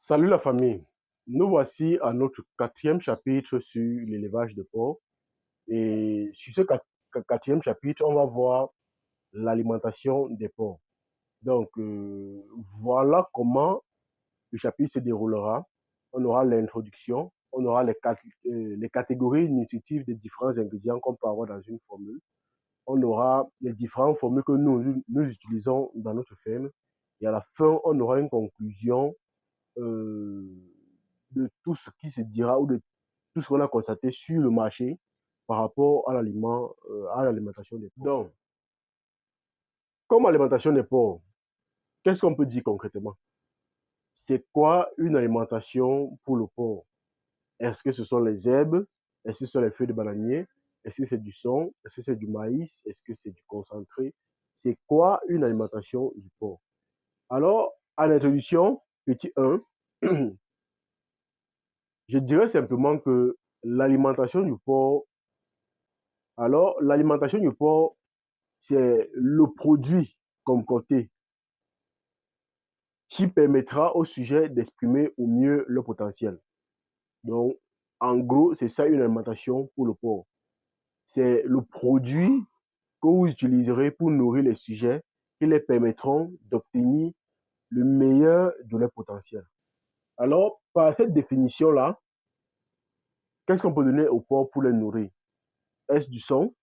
Salut la famille, nous voici à notre quatrième chapitre sur l'élevage de porc. Et sur ce quatrième chapitre, on va voir l'alimentation des porcs. Donc, voilà comment le chapitre se déroulera. On aura l'introduction, on aura les catégories nutritives des différents ingrédients qu'on peut avoir dans une formule. On aura les différentes formules que nous utilisons dans notre ferme. Et à la fin, on aura une conclusion euh, de tout ce qui se dira ou de tout ce qu'on a constaté sur le marché par rapport à à l'alimentation des porcs. Donc, comme alimentation des porcs, qu'est-ce qu'on peut dire concrètement? C'est quoi une alimentation pour le porc? Est-ce que ce sont les herbes? Est-ce que ce sont les feuilles de bananier? Est-ce que c'est du son? Est-ce que c'est du maïs? Est-ce que c'est du concentré? C'est quoi une alimentation du porc? Alors, à l'introduction, petit 1, je dirais simplement que l'alimentation du porc, l'alimentation du porc, c'est le produit concocté qui permettra au sujet d'exprimer au mieux le potentiel. Donc, en gros, c'est ça une alimentation pour le porc. C'est le produit que vous utiliserez pour nourrir les sujets qui les permettront d'obtenir le meilleur de leur potentiel. Alors, par cette définition-là, qu'est-ce qu'on peut donner au porc pour les nourrir? Est-ce du son?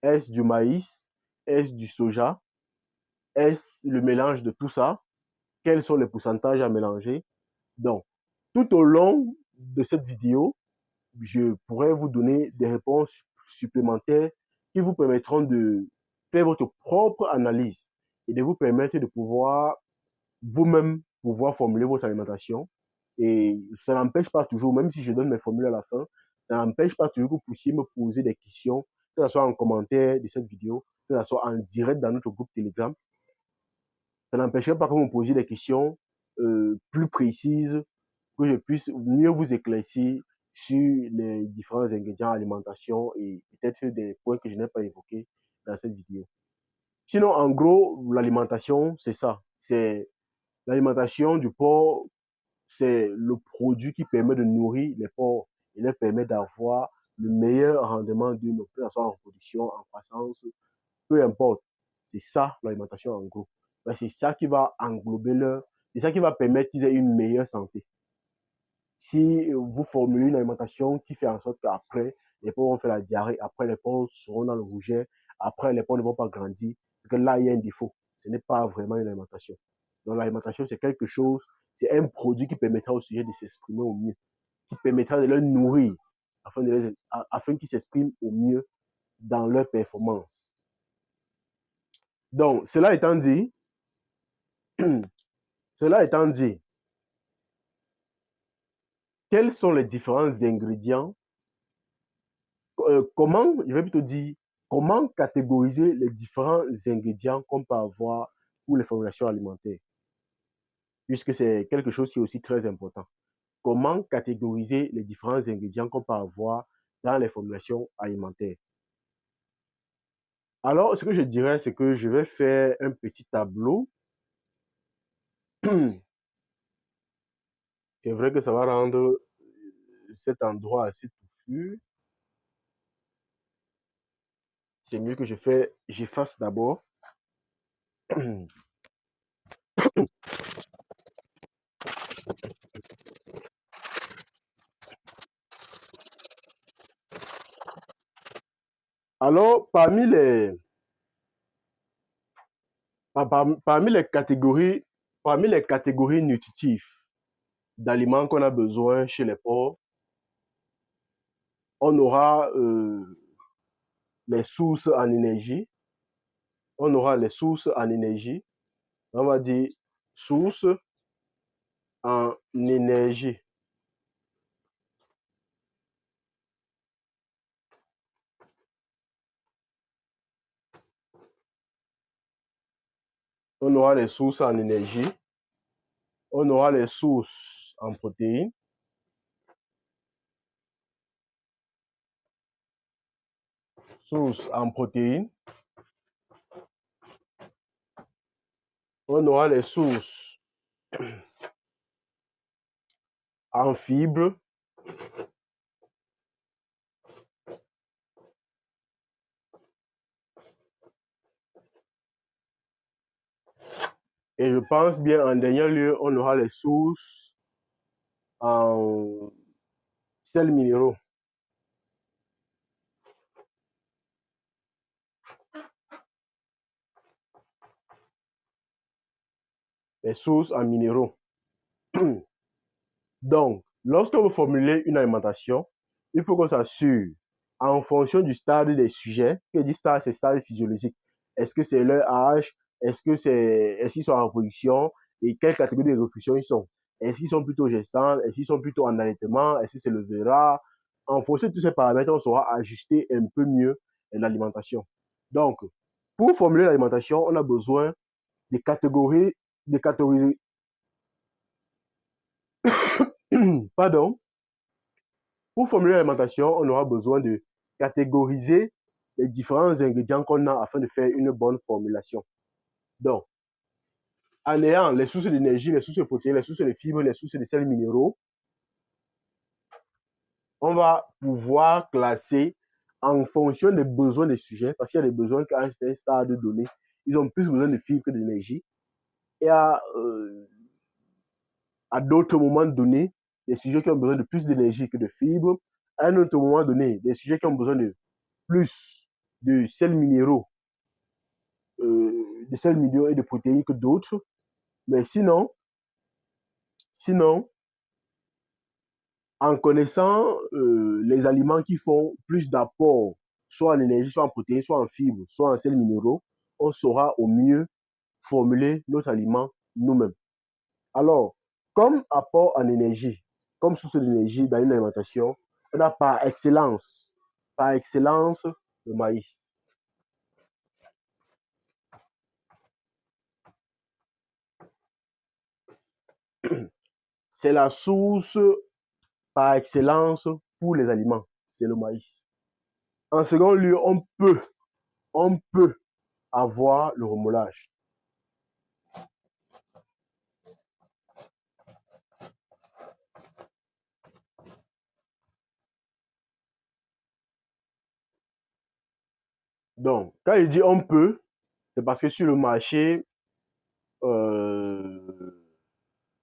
Est-ce du maïs? Est-ce du soja? Est-ce le mélange de tout ça? Quels sont les pourcentages à mélanger? Donc, tout au long de cette vidéo, je pourrais vous donner des réponses supplémentaires qui vous permettront de faire votre propre analyse et de vous permettre de pouvoir vous-même pouvoir formuler votre alimentation. Et ça n'empêche pas toujours, même si je donne mes formules à la fin, ça n'empêche pas toujours que vous puissiez me poser des questions, que ce soit en commentaire de cette vidéo, que ce soit en direct dans notre groupe Telegram. Ça n'empêcherait pas que vous me posiez des questions plus précises, que je puisse mieux vous éclaircir sur les différents ingrédients alimentation et peut-être des points que je n'ai pas évoqués dans cette vidéo. Sinon, en gros, l'alimentation, c'est ça. C'est l'alimentation du porc, c'est le produit qui permet de nourrir les porcs et leur permet d'avoir le meilleur rendement d'une, que ce soit en reproduction, en croissance, peu importe. C'est ça l'alimentation en gros. C'est ça qui va englober c'est ça qui va permettre qu'ils aient une meilleure santé. Si vous formulez une alimentation qui fait en sorte qu'après, les porcs vont faire la diarrhée, après les porcs seront dans le rouget, après les porcs ne vont pas grandir, c'est que là, il y a un défaut. Ce n'est pas vraiment une alimentation. Donc l'alimentation, c'est quelque chose, c'est un produit qui permettra au sujet de s'exprimer au mieux, qui permettra de les nourrir afin qu'ils s'expriment au mieux dans leur performance. Donc, cela étant dit, quels sont les différents ingrédients comment, je vais plutôt dire, comment catégoriser les différents ingrédients qu'on peut avoir pour les formulations alimentaires, puisque c'est quelque chose qui est aussi très important. Comment catégoriser les différents ingrédients qu'on peut avoir dans les formulations alimentaires? Alors, ce que je dirais, c'est que je vais faire un petit tableau. C'est vrai que ça va rendre cet endroit assez touffu. C'est mieux que j'efface d'abord. Alors, parmi les catégories nutritives d'aliments qu'on a besoin chez les porcs, on aura les sources en énergie. On aura les sources en énergie. On va dire sources en énergie. On aura les sources en énergie. On aura les sources en protéines. Sources en protéines. On aura les sources en fibres. Et je pense bien, en dernier lieu, on aura les sources en sels minéraux. Les sources en minéraux. Donc, lorsqu'on veut formuler une alimentation, il faut qu'on s'assure, en fonction du stade des sujets, que dit stade, c'est stade physiologique. Est-ce que c'est leur âge? Est-ce qu'ils sont en reproduction? Et quelle catégorie de reproduction ils sont? Est-ce qu'ils sont plutôt gestants? Est-ce qu'ils sont plutôt en allaitement? Est-ce que c'est le vera? En fonction de tous ces paramètres, on saura ajuster un peu mieux l'alimentation. Donc, pour formuler l'alimentation, on a besoin des catégories, des catégories, pardon, pour formuler l'alimentation, on aura besoin de catégoriser les différents ingrédients qu'on a afin de faire une bonne formulation. Donc, en ayant les sources d'énergie, les sources de protéines, les sources de fibres, les sources de sels minéraux, on va pouvoir classer en fonction des besoins des sujets, parce qu'il y a des besoins qu'à un stade donné, ils ont plus besoin de fibres que d'énergie. Et à d'autres moments donnés, des sujets qui ont besoin de plus d'énergie que de fibres. À un autre moment donné, des sujets qui ont besoin de plus de sels minéraux, de sels minéraux et de protéines que d'autres. Mais sinon, en connaissant les aliments qui font plus d'apport, soit en énergie, soit en protéines, soit en fibres, soit en sels minéraux, on saura au mieux formuler nos aliments nous-mêmes. Alors, comme apport en énergie, comme source d'énergie dans une alimentation, on a par excellence, le maïs. C'est la source par excellence pour les aliments, c'est le maïs. En second lieu, on peut avoir le remoulage. Donc, quand je dis on peut, c'est parce que sur le marché, euh,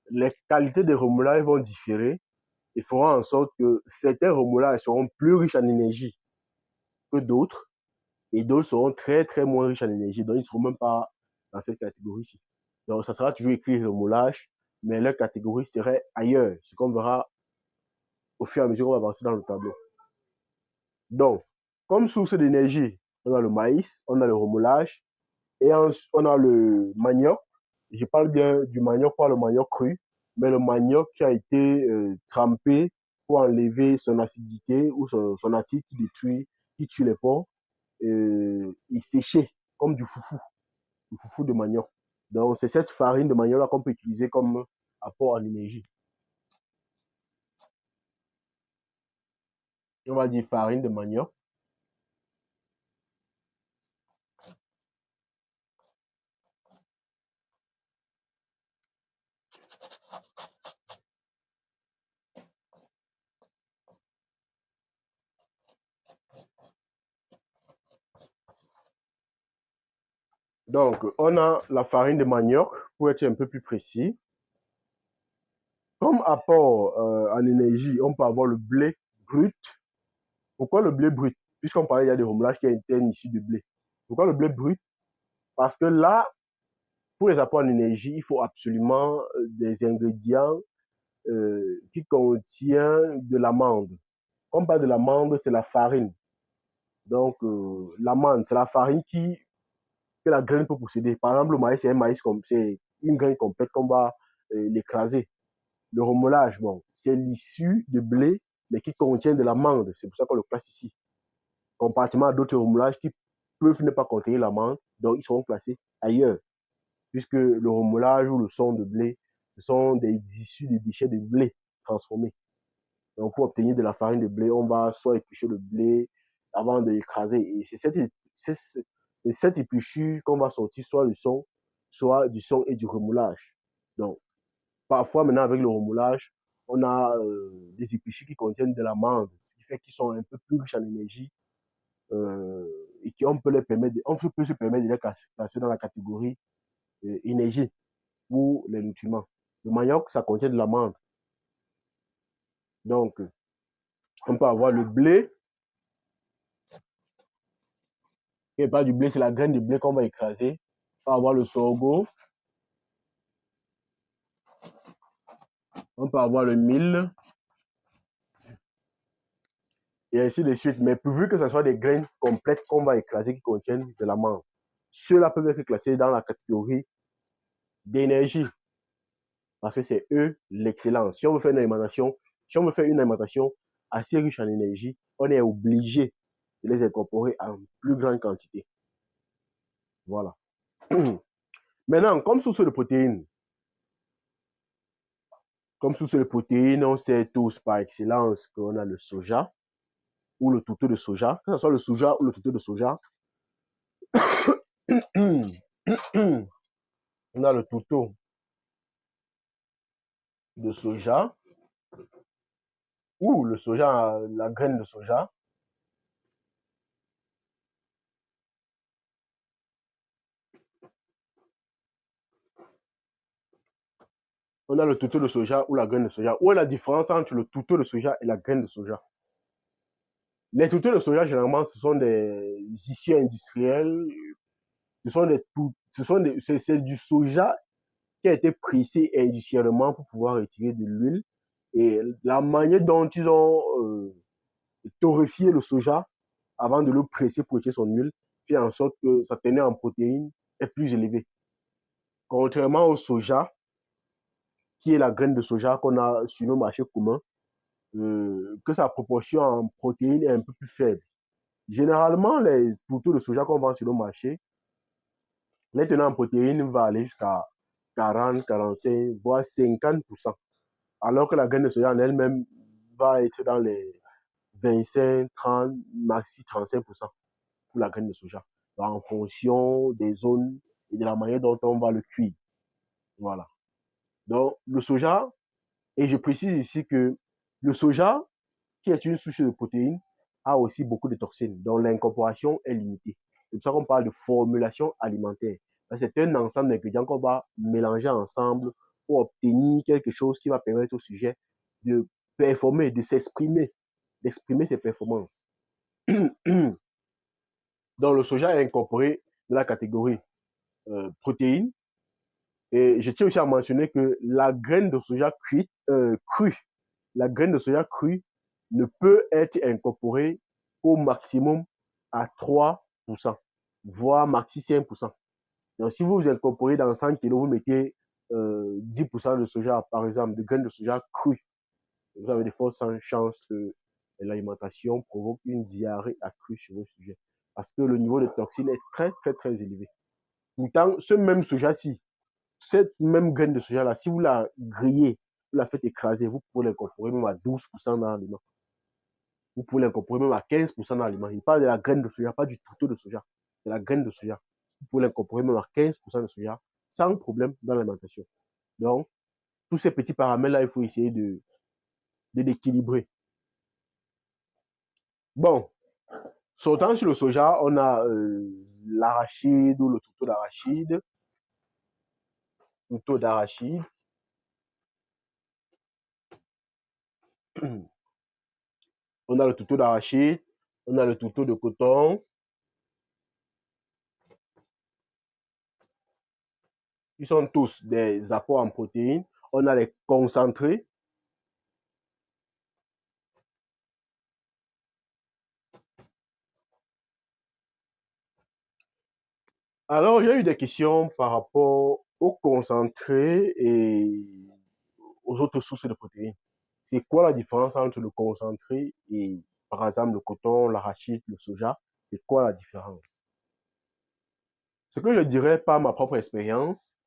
les qualités des remoulages vont différer et feront en sorte que certains remoulages seront plus riches en énergie que d'autres et d'autres seront très, très moins riches en énergie. Donc, ils ne seront même pas dans cette catégorie-ci. Donc, ça sera toujours écrit remoulage, mais leur catégorie serait ailleurs, ce qu'on verra au fur et à mesure qu'on va avancer dans le tableau. Donc, comme source d'énergie, on a le maïs, on a le remoulage et on a le manioc. Je parle bien du manioc, pas le manioc cru, mais le manioc qui a été trempé pour enlever son acidité ou son acide qui tue les porcs et séché comme du foufou de manioc. Donc, c'est cette farine de manioc là qu'on peut utiliser comme apport en énergie. On va dire farine de manioc. Donc, on a la farine de manioc, pour être un peu plus précis. Comme apport en énergie, on peut avoir le blé brut. Pourquoi le blé brut? Puisqu'on parlait, il y a des remolages qui sont issus de blé. Pourquoi le blé brut? Parce que là, pour les apports en énergie, il faut absolument des ingrédients qui contiennent de l'amande. Quand on parle de l'amande, c'est la farine. Donc, l'amande, c'est la farine que la graine peut posséder. Par exemple, le maïs, c'est un maïs, c'est une graine complète qu'on va l'écraser. Le remoulage, bon, c'est l'issue de blé, mais qui contient de l'amande. C'est pour ça qu'on le classe ici. Comparativement à d'autres remoulages qui peuvent ne pas contenir l'amande, donc ils seront classés ailleurs. Puisque le remoulage ou le son de blé, ce sont des issues des déchets de blé transformés. Donc, pour obtenir de la farine de blé, on va soit éplucher le blé avant de l'écraser. Et c'est cette épluchure qu'on va sortir soit le son, soit du son et du remoulage. Donc, parfois, maintenant, avec le remoulage, On a des épluchures qui contiennent de l'amande, ce qui fait qu'ils sont un peu plus riches en énergie et qu'on peut, on peut se permettre de les classer dans la catégorie énergie pour les nutriments. Le manioc, ça contient de l'amande. Donc, on peut avoir le blé. Et pas du blé, c'est la graine de blé qu'on va écraser. On peut avoir le sorgho. On peut avoir le mil. Et ainsi de suite. Mais pourvu que ce soit des graines complètes qu'on va écraser qui contiennent de l'amande. Ceux-là peuvent être classés dans la catégorie d'énergie. Parce que c'est eux l'excellence. Si on veut faire une alimentation, si on veut faire une alimentation assez riche en énergie, on est obligé de les incorporer en plus grande quantité. Voilà. Maintenant, comme source de protéines, on sait tous par excellence qu'on a le soja ou le tourteau de soja, que ce soit le soja ou le tourteau de soja. On a le tourteau de soja ou le soja, la graine de soja. On a le tourteau de soja ou la graine de soja. Où est la différence entre le tourteau de soja et la graine de soja? Les tourteaux de soja, généralement, ce sont des issues industrielles. C'est du soja qui a été pressé industriellement pour pouvoir retirer de l'huile. Et la manière dont ils ont torréfié le soja avant de le presser pour retirer son huile fait en sorte que sa teneur en protéines est plus élevée. Contrairement au soja, qui est la graine de soja qu'on a sur nos marchés communs, que sa proportion en protéines est un peu plus faible. Généralement, les tourteaux de soja qu'on vend sur le marché, les tenants en protéines va aller jusqu'à 40, 45, voire 50%. Alors que la graine de soja en elle-même va être dans les 25, 30, maxi 35% pour la graine de soja. Donc, en fonction des zones et de la manière dont on va le cuire. Voilà. Donc, le soja, et je précise ici que le soja, qui est une source de protéines, a aussi beaucoup de toxines, dont l'incorporation est limitée. C'est pour ça qu'on parle de formulation alimentaire. C'est un ensemble d'ingrédients qu'on va mélanger ensemble pour obtenir quelque chose qui va permettre au sujet de performer, de s'exprimer, d'exprimer ses performances. Donc, le soja est incorporé dans la catégorie protéines. Et je tiens aussi à mentionner que la graine de soja crue, la graine de soja crue ne peut être incorporée au maximum à 3%, voire maxi 5%. Donc, si vous incorporez dans 100 kg, vous mettez 10% de soja, par exemple, de graines de soja crue, vous avez de fortes chances que l'alimentation provoque une diarrhée accrue sur vos sujets. Parce que le niveau de toxine est très, très, très élevé. Pourtant, ce même soja-ci, cette même graine de soja-là, si vous la grillez, vous la faites écraser, vous pouvez l'incorporer même à 12% dans l'aliment. Vous pouvez l'incorporer même à 15% dans l'aliment. Il parle de la graine de soja, pas du tourteau de soja. C'est la graine de soja. Vous pouvez l'incorporer même à 15% de soja sans problème dans l'alimentation. Donc, tous ces petits paramètres-là, il faut essayer de l'équilibrer. Bon, sautant sur le soja, on a l'arachide ou le tourteau d'arachide. Tourteau d'arachide. On a le tourteau d'arachide, on a le tourteau de coton. Ils sont tous des apports en protéines. On a les concentrés. Alors, j'ai eu des questions par rapport aux concentrés et aux autres sources de protéines. C'est quoi la différence entre le concentré et, par exemple, le coton, l'arachide, le soja? C'est quoi la différence? Ce que je dirais par ma propre expérience,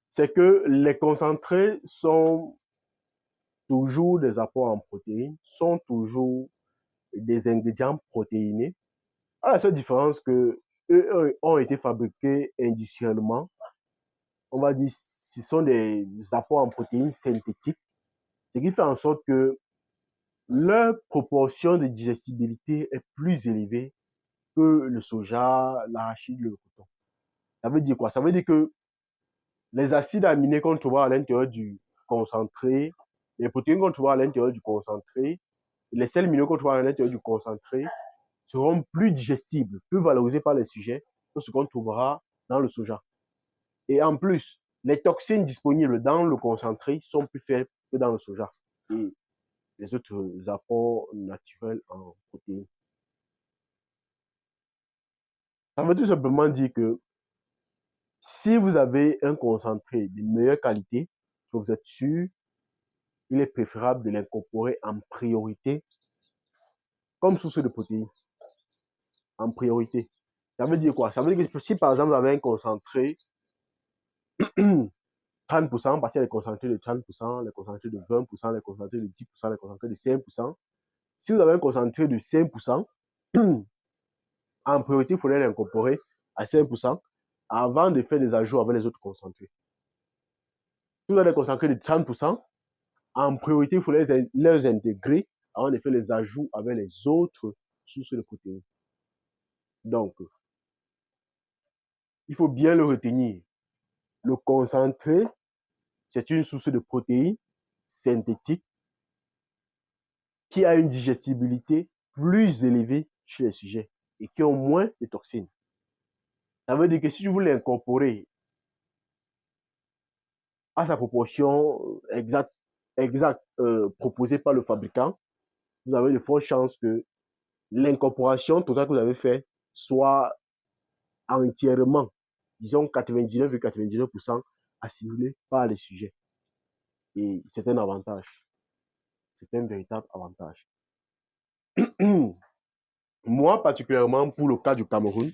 c'est que les concentrés sont toujours des apports en protéines, sont toujours des ingrédients protéinés, à la seule différence que eux ont été fabriqués industriellement on va dire, ce sont des apports en protéines synthétiques, ce qui fait en sorte que leur proportion de digestibilité est plus élevée que le soja, l'arachide, le coton. Ça veut dire quoi? Ça veut dire que les acides aminés qu'on trouvera à l'intérieur du concentré, les protéines qu'on trouvera à l'intérieur du concentré, les sels minéraux qu'on trouvera à l'intérieur du concentré seront plus digestibles, plus valorisés par les sujets que ce qu'on trouvera dans le soja. Et en plus, les toxines disponibles dans le concentré sont plus faibles que dans le soja et les autres apports naturels en protéines. Ça veut tout simplement dire que si vous avez un concentré de meilleure qualité, que vous êtes sûr, il est préférable de l'incorporer en priorité comme source de protéines. En priorité. Ça veut dire quoi? Ça veut dire que si par exemple vous avez un concentré 30%, parce qu'il y a les concentrés de 30%, les concentrés de 20%, les concentrés de 10%, les concentrés de 5%. Si vous avez un concentré de 5%, en priorité, il faudrait l'incorporer à 5% avant de faire des ajouts avec les autres concentrés. Si vous avez des concentrés de 30%, en priorité, il faudrait les intégrer avant de faire les ajouts avec les autres sources de protéines. Donc, il faut bien le retenir. Le concentré, c'est une source de protéines synthétique qui a une digestibilité plus élevée chez les sujets et qui ont moins de toxines. Ça veut dire que si vous l'incorporez à sa proportion exacte proposée par le fabricant, vous avez de fortes chances que l'incorporation totale que vous avez faite soit entièrement, disons 99,99% assimilée par les sujets. Et c'est un avantage. C'est un véritable avantage. Moi, particulièrement pour le cas du Cameroun,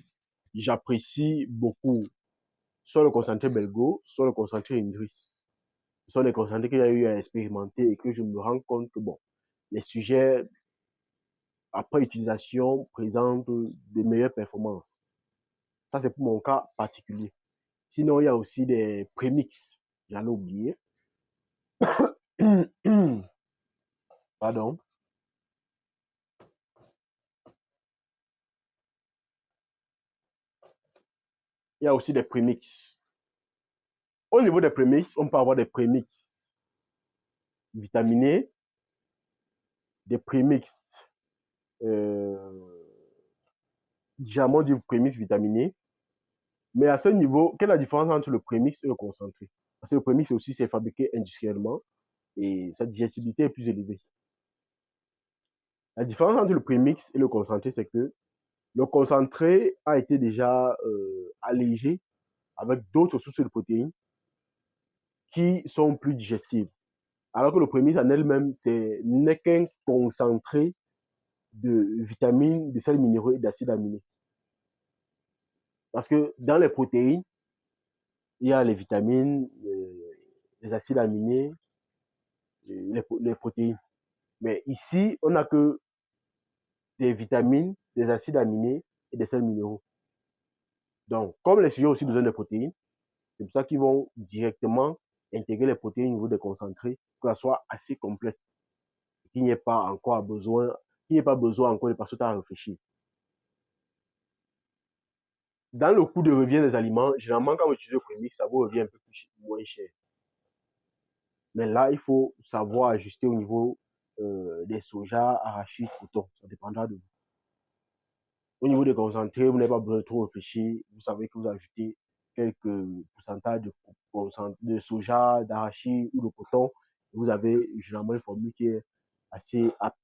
j'apprécie beaucoup soit le concentré Belgo, soit le concentré Indris. Ce sont des concentrés que j'ai eu à expérimenter et que je me rends compte que bon, les sujets après utilisation présentent de meilleures performances. Ça, c'est pour mon cas particulier. Sinon, il y a aussi des prémix. J'allais oublier. Pardon. Il y a aussi des prémix. Au niveau des prémix, on peut avoir des prémix vitaminés, des prémix, généralement du prémix vitaminé. Mais à ce niveau, quelle est la différence entre le prémix et le concentré? Parce que le prémix aussi, c'est fabriqué industriellement et sa digestibilité est plus élevée. La différence entre le prémix et le concentré, c'est que le concentré a été déjà allégé avec d'autres sources de protéines qui sont plus digestibles. Alors que le prémix en elle-même, n'est qu'un concentré de vitamines, de sels minéraux et d'acides aminés. Parce que dans les protéines, il y a les vitamines, les acides aminés, les protéines. Mais ici, on n'a que des vitamines, des acides aminés et des sels minéraux. Donc, comme les sujets ont aussi besoin de protéines, c'est pour ça qu'ils vont directement intégrer les protéines au niveau des concentrés, que ça soit assez complète, qu'il n'y ait pas encore besoin, qu'il n'y ait pas besoin encore de passer à réfléchir. Dans le coût de revient des aliments, généralement, quand vous utilisez le prémix, ça vous revient un peu plus, moins cher. Mais là, il faut savoir ajuster au niveau des soja, arachides, coton. Ça dépendra de vous. Au niveau des concentrés, vous n'avez pas besoin de trop réfléchir. Vous savez que vous ajoutez quelques pourcentages de soja, d'arachide ou de coton. Vous avez généralement une formule qui est assez apte.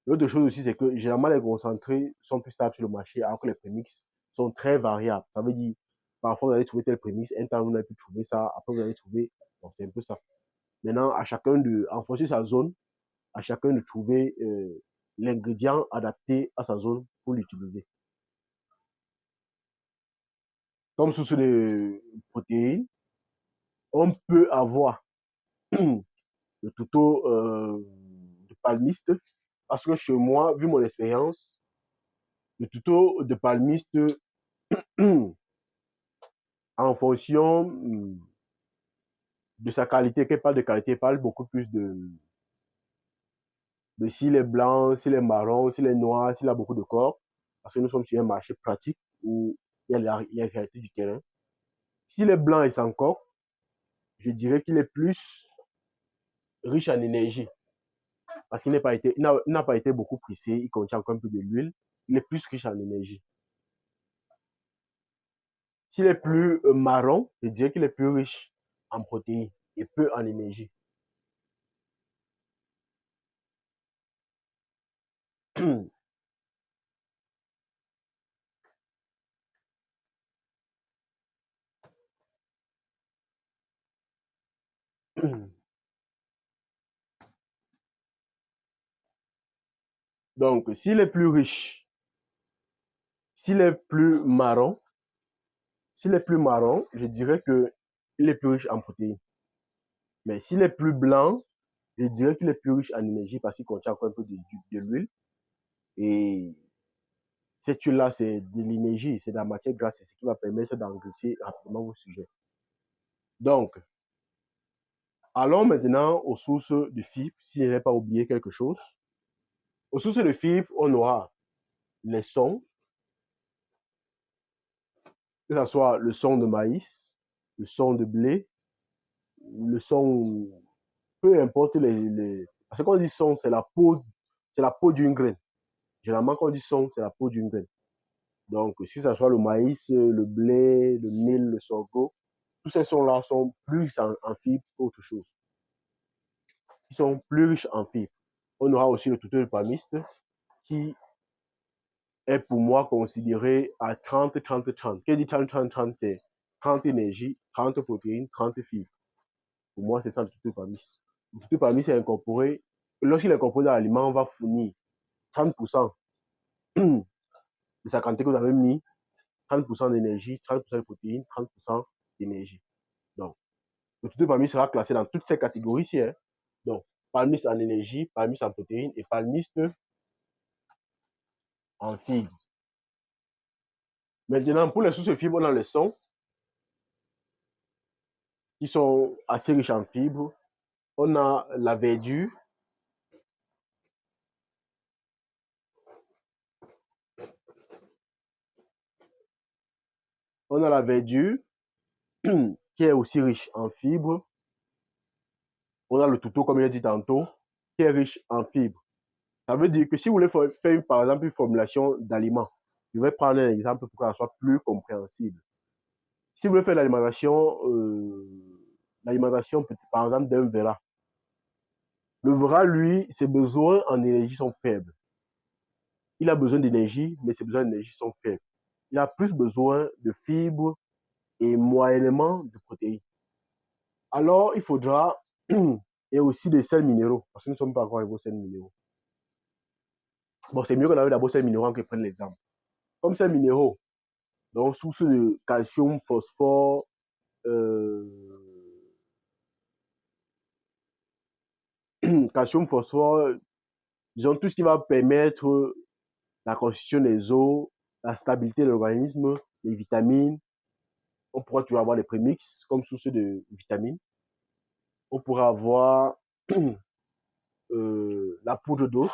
L'autre chose aussi, c'est que généralement les concentrés sont plus stables sur le marché, alors que les prémix sont très variables. Ça veut dire, parfois vous allez trouver tel prémix, un temps vous n'avez plus trouvé ça, après vous allez trouver, bon, c'est un peu ça. Maintenant, à chacun en fonction de sa zone, à chacun de trouver l'ingrédient adapté à sa zone pour l'utiliser. Comme source de protéines, on peut avoir le tuto de palmiste, parce que chez moi, vu mon expérience, le tuto de palmiste en fonction de sa qualité. Qu'elle parle de qualité, elle parle beaucoup plus de s'il est blanc, s'il est marron, s'il est noir, s'il a beaucoup de corps. Parce que nous sommes sur un marché pratique où il y a la réalité du terrain. S'il est blanc et sans corps, je dirais qu'il est plus riche en énergie. Parce qu'il n'a pas été beaucoup pressé, il contient encore un peu de l'huile. Il est plus riche en énergie. S'il est plus marron, je dirais qu'il est plus riche en protéines et peu en énergie. Donc, s'il est plus riche, s'il est plus marron, s'il est plus marron, je dirais que il est plus riche en protéines. Mais s'il est plus blanc, je dirais qu'il est plus riche en énergie parce qu'il contient encore un peu de l'huile. Et cette huile-là, c'est de l'énergie, c'est de la matière grasse, c'est ce qui va permettre d'engraisser rapidement vos sujets. Donc, allons maintenant aux sources de fibres, si je n'ai pas oublié quelque chose. Aux sources de fibres, on aura les sons, que ce soit le son de maïs, le son de blé, le son, peu importe parce que quand on dit son, c'est la peau d'une graine. Généralement, quand on dit son, c'est la peau d'une graine. Donc, si ce soit le maïs, le blé, le mil, le sorgho, tous ces sons-là sont plus riches en fibres qu'autre chose. Ils sont plus riches en fibres. On aura aussi le tourteau de palmiste qui est pour moi considéré à 30-30-30. Qui dit 30-30-30, c'est 30 énergie, 30 protéines, 30 fibres. Pour moi, c'est ça le tourteau de palmiste. Le tourteau de palmiste est incorporé, lorsqu'il est incorporé dans l'aliment, on va fournir 30% de sa quantité que vous avez mis, 30% d'énergie, 30% de protéines, 30% d'énergie. Donc, le tourteau de palmiste sera classé dans toutes ces catégories-ci. Hein. Donc, palmiste en énergie, palmiste en protéines et palmiste en fibres. Maintenant, pour les sources de fibres, on a les sons qui sont assez riches en fibres. On a la verdure. On a la verdure qui est aussi riche en fibres. On a le touto, comme je l'ai dit tantôt, qui est riche en fibres. Ça veut dire que si vous voulez faire, par exemple, une formulation d'aliments, je vais prendre un exemple pour que ça soit plus compréhensible. Si vous voulez faire l'alimentation, par exemple, d'un verra, le verra, lui, ses besoins en énergie sont faibles. Il a besoin d'énergie, mais ses besoins d'énergie sont faibles. Il a plus besoin de fibres et moyennement de protéines. Alors, il faudra, et aussi des sels minéraux, parce que nous ne sommes pas encore arrivés aux sels minéraux. Bon, c'est mieux qu'on arrive d'abord aux sels minéraux que prenne l'exemple. Comme sels minéraux, donc source de calcium, phosphore, calcium, phosphore, disons tout ce qui va permettre la constitution des os, la stabilité de l'organisme, les vitamines. On pourra toujours avoir les prémix comme source de vitamines. On pourra avoir la poudre d'os.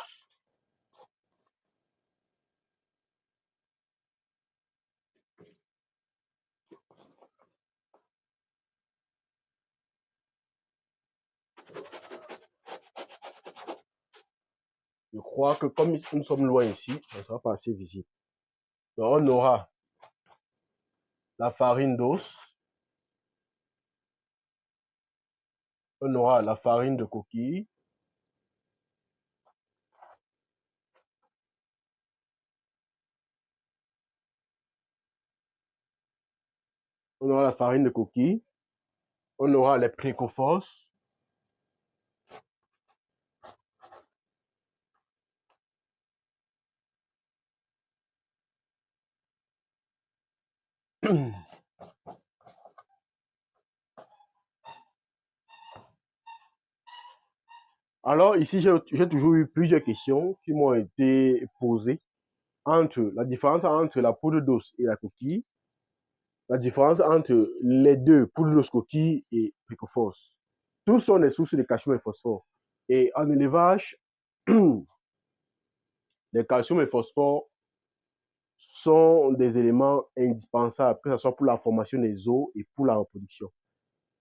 Je crois que comme nous sommes loin ici, ça ne sera pas assez visible. Donc, on aura la farine d'os, on aura la farine de coquille, on aura la farine de coquille, on aura les précophos, Alors ici, j'ai toujours eu plusieurs questions qui m'ont été posées entre la différence entre la poudre d'os et la coquille. la différence entre les deux, poudre d'os coquille et Precoforce. Tous sont des sources de calcium et phosphore. Et en élevage, les calcium et phosphore sont des éléments indispensables, que ce soit pour la formation des os et pour la reproduction.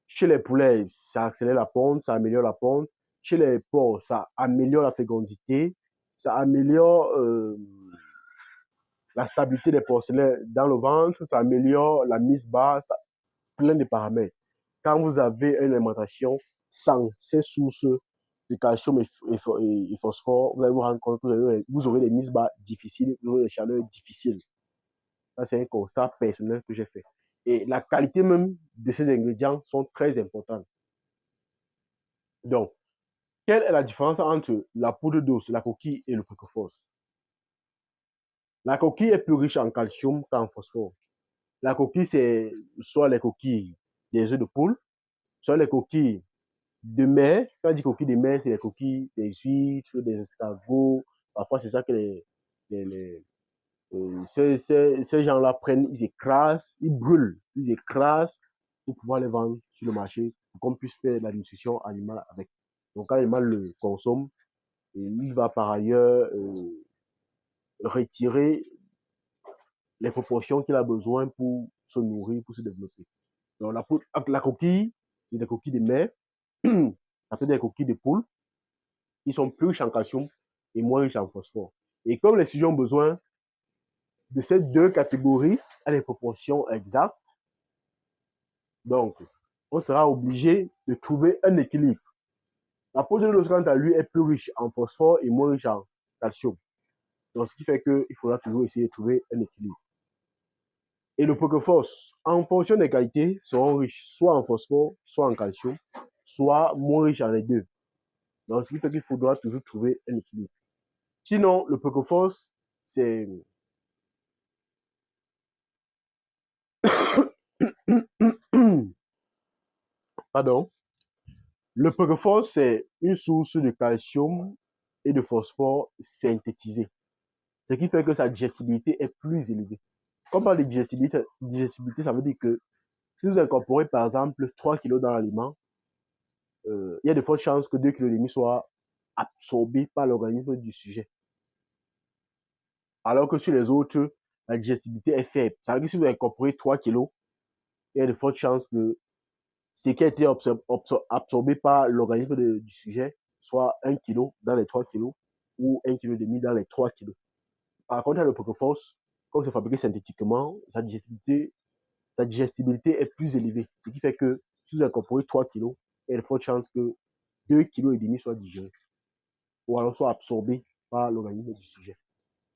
Chez les poulets, ça accélère la ponte, ça améliore la ponte. Chez les porcs, ça améliore la fécondité, ça améliore la stabilité des porcelains dans le ventre, ça améliore la mise basse, plein de paramètres. Quand vous avez une alimentation sans ces sources de calcium et phosphore, vous allez vous rendre compte que vous aurez des mises bas difficiles, vous aurez des chaleurs difficiles. Ça, c'est un constat personnel que j'ai fait. Et la qualité même de ces ingrédients sont très importantes. Donc, quelle est la différence entre la poudre d'os, la coquille et le Precoforce? La coquille est plus riche en calcium qu'en phosphore. La coquille, c'est soit les coquilles des œufs de poule, soit les coquilles de mer. Quand je dis coquilles de mer, c'est les coquilles des huîtres, des escargots. Parfois, c'est ça que ces gens-là prennent, ils écrasent, ils brûlent, ils écrasent pour pouvoir les vendre sur le marché, pour qu'on puisse faire la nutrition animale avec. Donc, quand l'animal le consomme, il va par ailleurs retirer les proportions qu'il a besoin pour se nourrir, pour se développer. Donc, la coquille, c'est des coquilles de mer, ça peut être des coquilles de poule, qui sont plus riches en calcium et moins riches en phosphore. Et comme les sujets ont besoin de ces deux catégories à des proportions exactes, donc on sera obligé de trouver un équilibre. La peau de l'os, quant à lui, est plus riche en phosphore et moins riche en calcium. Donc, ce qui fait qu'il faudra toujours essayer de trouver un équilibre. Et le Precoforce, en fonction des qualités, seront riches soit en phosphore, soit en calcium, soit moins riches en les deux. Donc, ce qui fait qu'il faudra toujours trouver un équilibre. Sinon, le Precoforce, c'est pardon. Le Precoforce, c'est une source de calcium et de phosphore synthétisée. Ce qui fait que sa digestibilité est plus élevée. Quand on parle de digestibilité, ça veut dire que si vous incorporez par exemple 3 kg dans l'aliment, il y a de fortes chances que 2,5 kg soient absorbés par l'organisme du sujet. Alors que sur les autres, la digestibilité est faible. Ça veut dire que si vous incorporez 3 kg, il y a de fortes chances que ce qui a été absorbé par l'organisme du sujet soit 1 kg dans les 3 kg ou 1,5 kg dans les 3 kg. Par contre, le Precoforce, comme c'est fabriqué synthétiquement, sa digestibilité est plus élevée. Ce qui fait que si vous incorporez 3 kg, il y a de fortes chances que 2,5 kg soient digérés ou alors soient absorbés par l'organisme du sujet.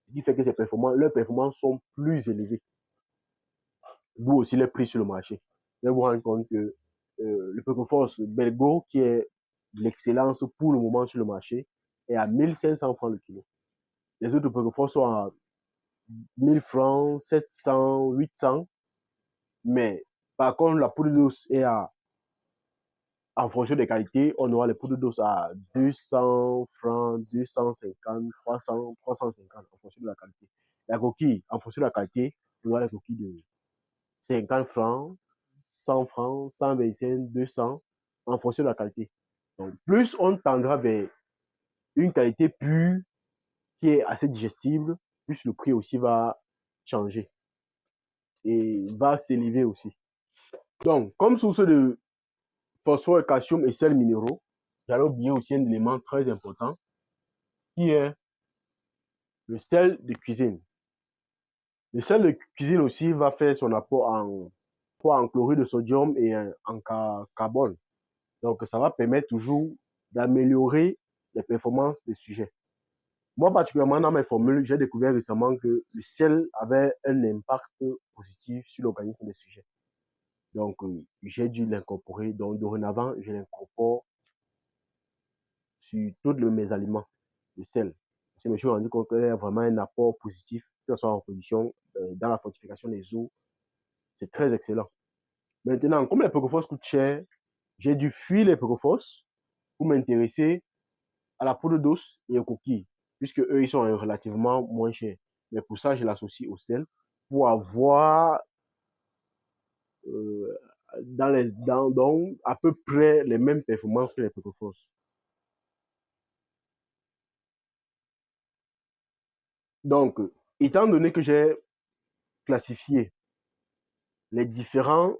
Ce qui fait que leurs performances sont plus élevées. D'où aussi les prix sur le marché. Vous vous rendez compte que le Precoforce Belgo, qui est l'excellence pour le moment sur le marché, est à 1500 francs le kilo. Les autres Precoforce sont à 1000 francs, 700, 800. Mais par contre, la poudre d'os est en fonction des qualités, on aura les poudres d'os à 200 francs, 250, 300, 350 en fonction de la qualité. La coquille, en fonction de la qualité, on aura les coquilles de 50 francs, 100 francs, 125, 200 en fonction de la qualité. Donc, plus on tendra vers une qualité pure qui est assez digestible, plus le prix aussi va changer et va s'élever aussi. Donc, comme source de phosphore, calcium et sels minéraux, j'allais oublier aussi un élément très important qui est le sel de cuisine. Le sel de cuisine aussi va faire son apport en chlorure de sodium et en carbone. Donc, ça va permettre toujours d'améliorer les performances des sujets. Moi, particulièrement dans mes formules, j'ai découvert récemment que le sel avait un impact positif sur l'organisme des sujets. Donc, j'ai dû l'incorporer. Donc, dorénavant, je l'incorpore sur tous mes aliments, le sel. Je me suis rendu compte qu'il y a vraiment un apport positif, que ce soit en production, dans la fortification des eaux. C'est très excellent. Maintenant, comme les Precoforce coûtent cher, j'ai dû fuir les Precoforce pour m'intéresser à la poudre d'os et aux coquilles, puisque eux, ils sont relativement moins chers. Mais pour ça, je l'associe au sel pour avoir dans à peu près les mêmes performances que les protophos. Donc, étant donné que j'ai classifié les différentes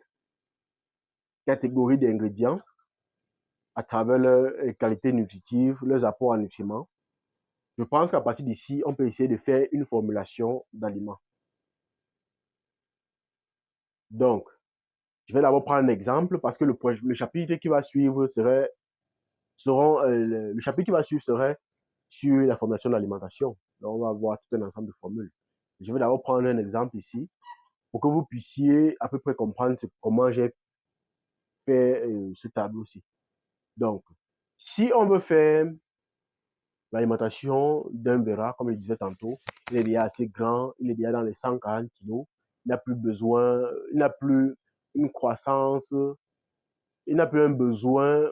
catégories d'ingrédients à travers leurs qualités nutritives, leurs apports en nutriments, je pense qu'à partir d'ici, on peut essayer de faire une formulation d'aliments. Donc, je vais d'abord prendre un exemple parce que le chapitre qui va suivre serait sur la formulation de l'alimentation. Donc, on va voir tout un ensemble de formules. Je vais d'abord prendre un exemple ici pour que vous puissiez à peu près comprendre comment j'ai fait ce tableau-ci. Donc, si on veut faire l'alimentation d'un verra, comme je disais tantôt, il est déjà assez grand, il est déjà dans les 140 kilos, il n'a plus besoin, il n'a plus une croissance, il n'a plus un besoin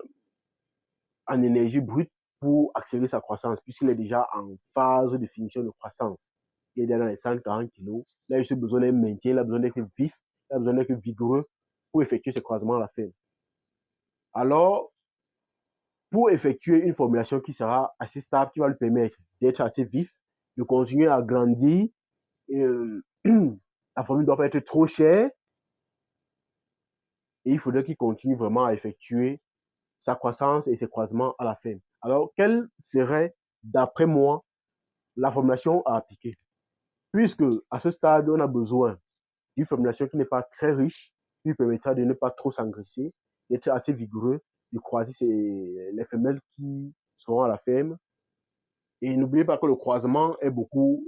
en énergie brute pour accélérer sa croissance, puisqu'il est déjà en phase de finition de croissance. Il est déjà dans les 140 kilos. Là, il a besoin d'un maintien, il a besoin d'être vif, il a besoin d'être vigoureux pour effectuer ses croisements à la fin. Alors, pour effectuer une formulation qui sera assez stable, qui va lui permettre d'être assez vif, de continuer à grandir, la formule ne doit pas être trop chère et il faudrait qu'il continue vraiment à effectuer sa croissance et ses croisements à la fin. Alors, quelle serait, d'après moi, la formulation à appliquer? Puisque à ce stade, on a besoin d'une formulation qui n'est pas très riche, qui lui permettra de ne pas trop s'engraisser, d'être assez vigoureux, de croiser les femelles qui seront à la ferme. Et n'oubliez pas que le croisement est beaucoup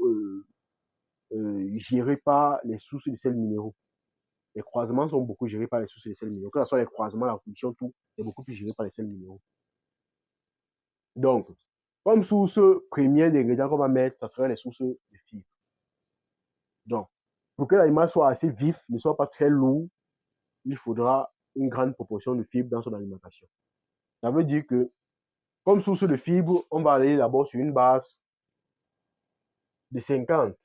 géré par les sources de sels minéraux. Les croisements sont beaucoup gérés par les sources de sels minéraux. Que ce soit les croisements, la production, tout est beaucoup plus géré par les sels minéraux. Donc, comme source première d'ingrédients qu'on va mettre, ça serait les sources de fibres. Donc, pour que l'aliment soit assez vif, ne soit pas très lourd, il faudra une grande proportion de fibres dans son alimentation. Ça veut dire que, comme source de fibres, on va aller d'abord sur une base de 50.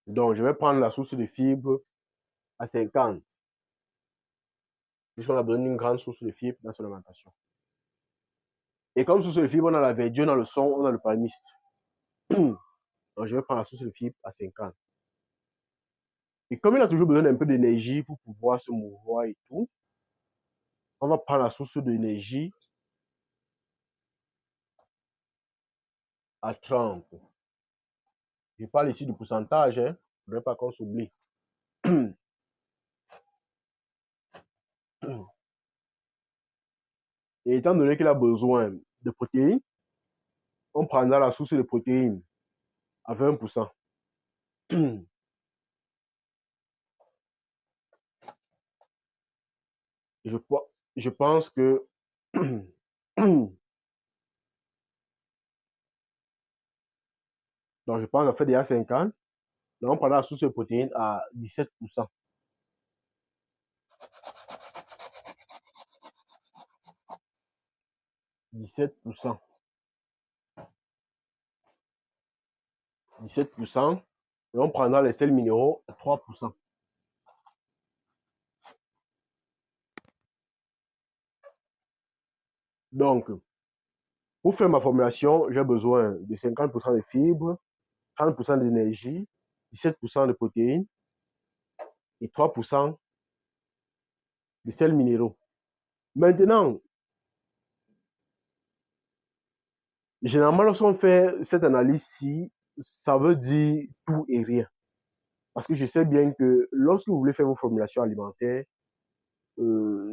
Donc, je vais prendre la source de fibres à 50. Puisqu'on a besoin d'une grande source de fibres dans son alimentation. Et comme source de fibres, on a la verdure, on a le son, on a le palmiste. Donc, je vais prendre la source de fibres à 50. Et comme il a toujours besoin d'un peu d'énergie pour pouvoir se mouvoir et tout, on va prendre la source d'énergie à 30. Je parle ici du pourcentage, hein. Il ne faudrait pas qu'on s'oublie. Et étant donné qu'il a besoin de protéines, on prendra la source de protéines à 20%. Je, je pense que donc je pense en fait déjà 50. Donc on prendra la source de protéines à 17%. 17%. 17%. Et on prendra les sels minéraux à 3%. Donc, pour faire ma formulation, j'ai besoin de 50% de fibres, 30% d'énergie, 17% de protéines et 3% de sels minéraux. Maintenant, généralement, lorsqu'on fait cette analyse-ci, ça veut dire tout et rien. Parce que je sais bien que lorsque vous voulez faire vos formulations alimentaires,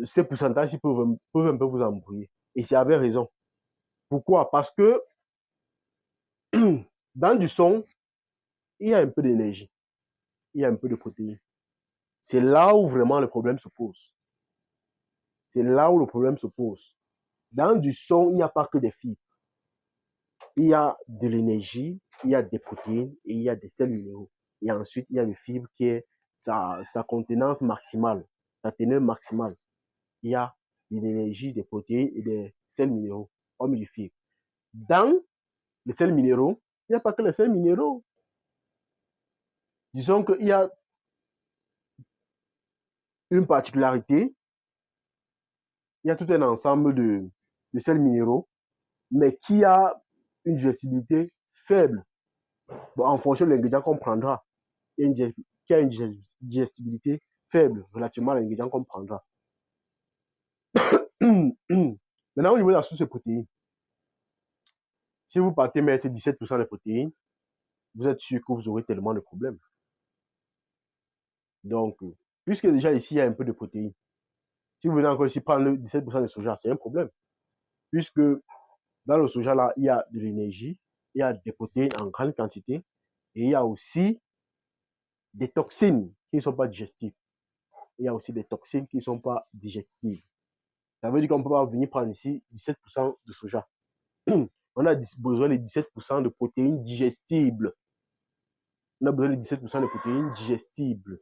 ces pourcentages peuvent un peu vous embrouiller. Et c'est avec raison. Pourquoi? Parce que dans du son, il y a un peu d'énergie, il y a un peu de protéines. C'est là où vraiment le problème se pose. C'est là où le problème se pose. Dans du son, il n'y a pas que des fibres. Il y a de l'énergie, il y a des protéines et il y a des sels minéraux. Et ensuite, il y a le fibre qui est sa contenance maximale, sa teneur maximale. Il y a de l'énergie, des protéines et des sels minéraux, comme du fibre. Dans les sels minéraux, il n'y a pas que les sels minéraux. Disons qu'il y a une particularité, il y a tout un ensemble de sels minéraux, mais qui a une digestibilité faible. Bon, en fonction de l'ingrédient qu'on prendra, qui a une digestibilité faible relativement à l'ingrédient qu'on prendra. Maintenant, au niveau de la source de protéines, si vous partez mettre 17% de protéines, vous êtes sûr que vous aurez tellement de problèmes. Donc, puisque déjà ici, il y a un peu de protéines, si vous venez encore ici prendre le 17% de soja, c'est un problème. Puisque dans le soja, là, il y a de l'énergie, il y a des protéines en grande quantité, et il y a aussi des toxines qui ne sont pas digestibles. Il y a aussi des toxines qui ne sont pas digestibles. Ça veut dire qu'on ne peut pas venir prendre ici 17% de soja. On a besoin de 17% de protéines digestibles. On a besoin de 17% de protéines digestibles.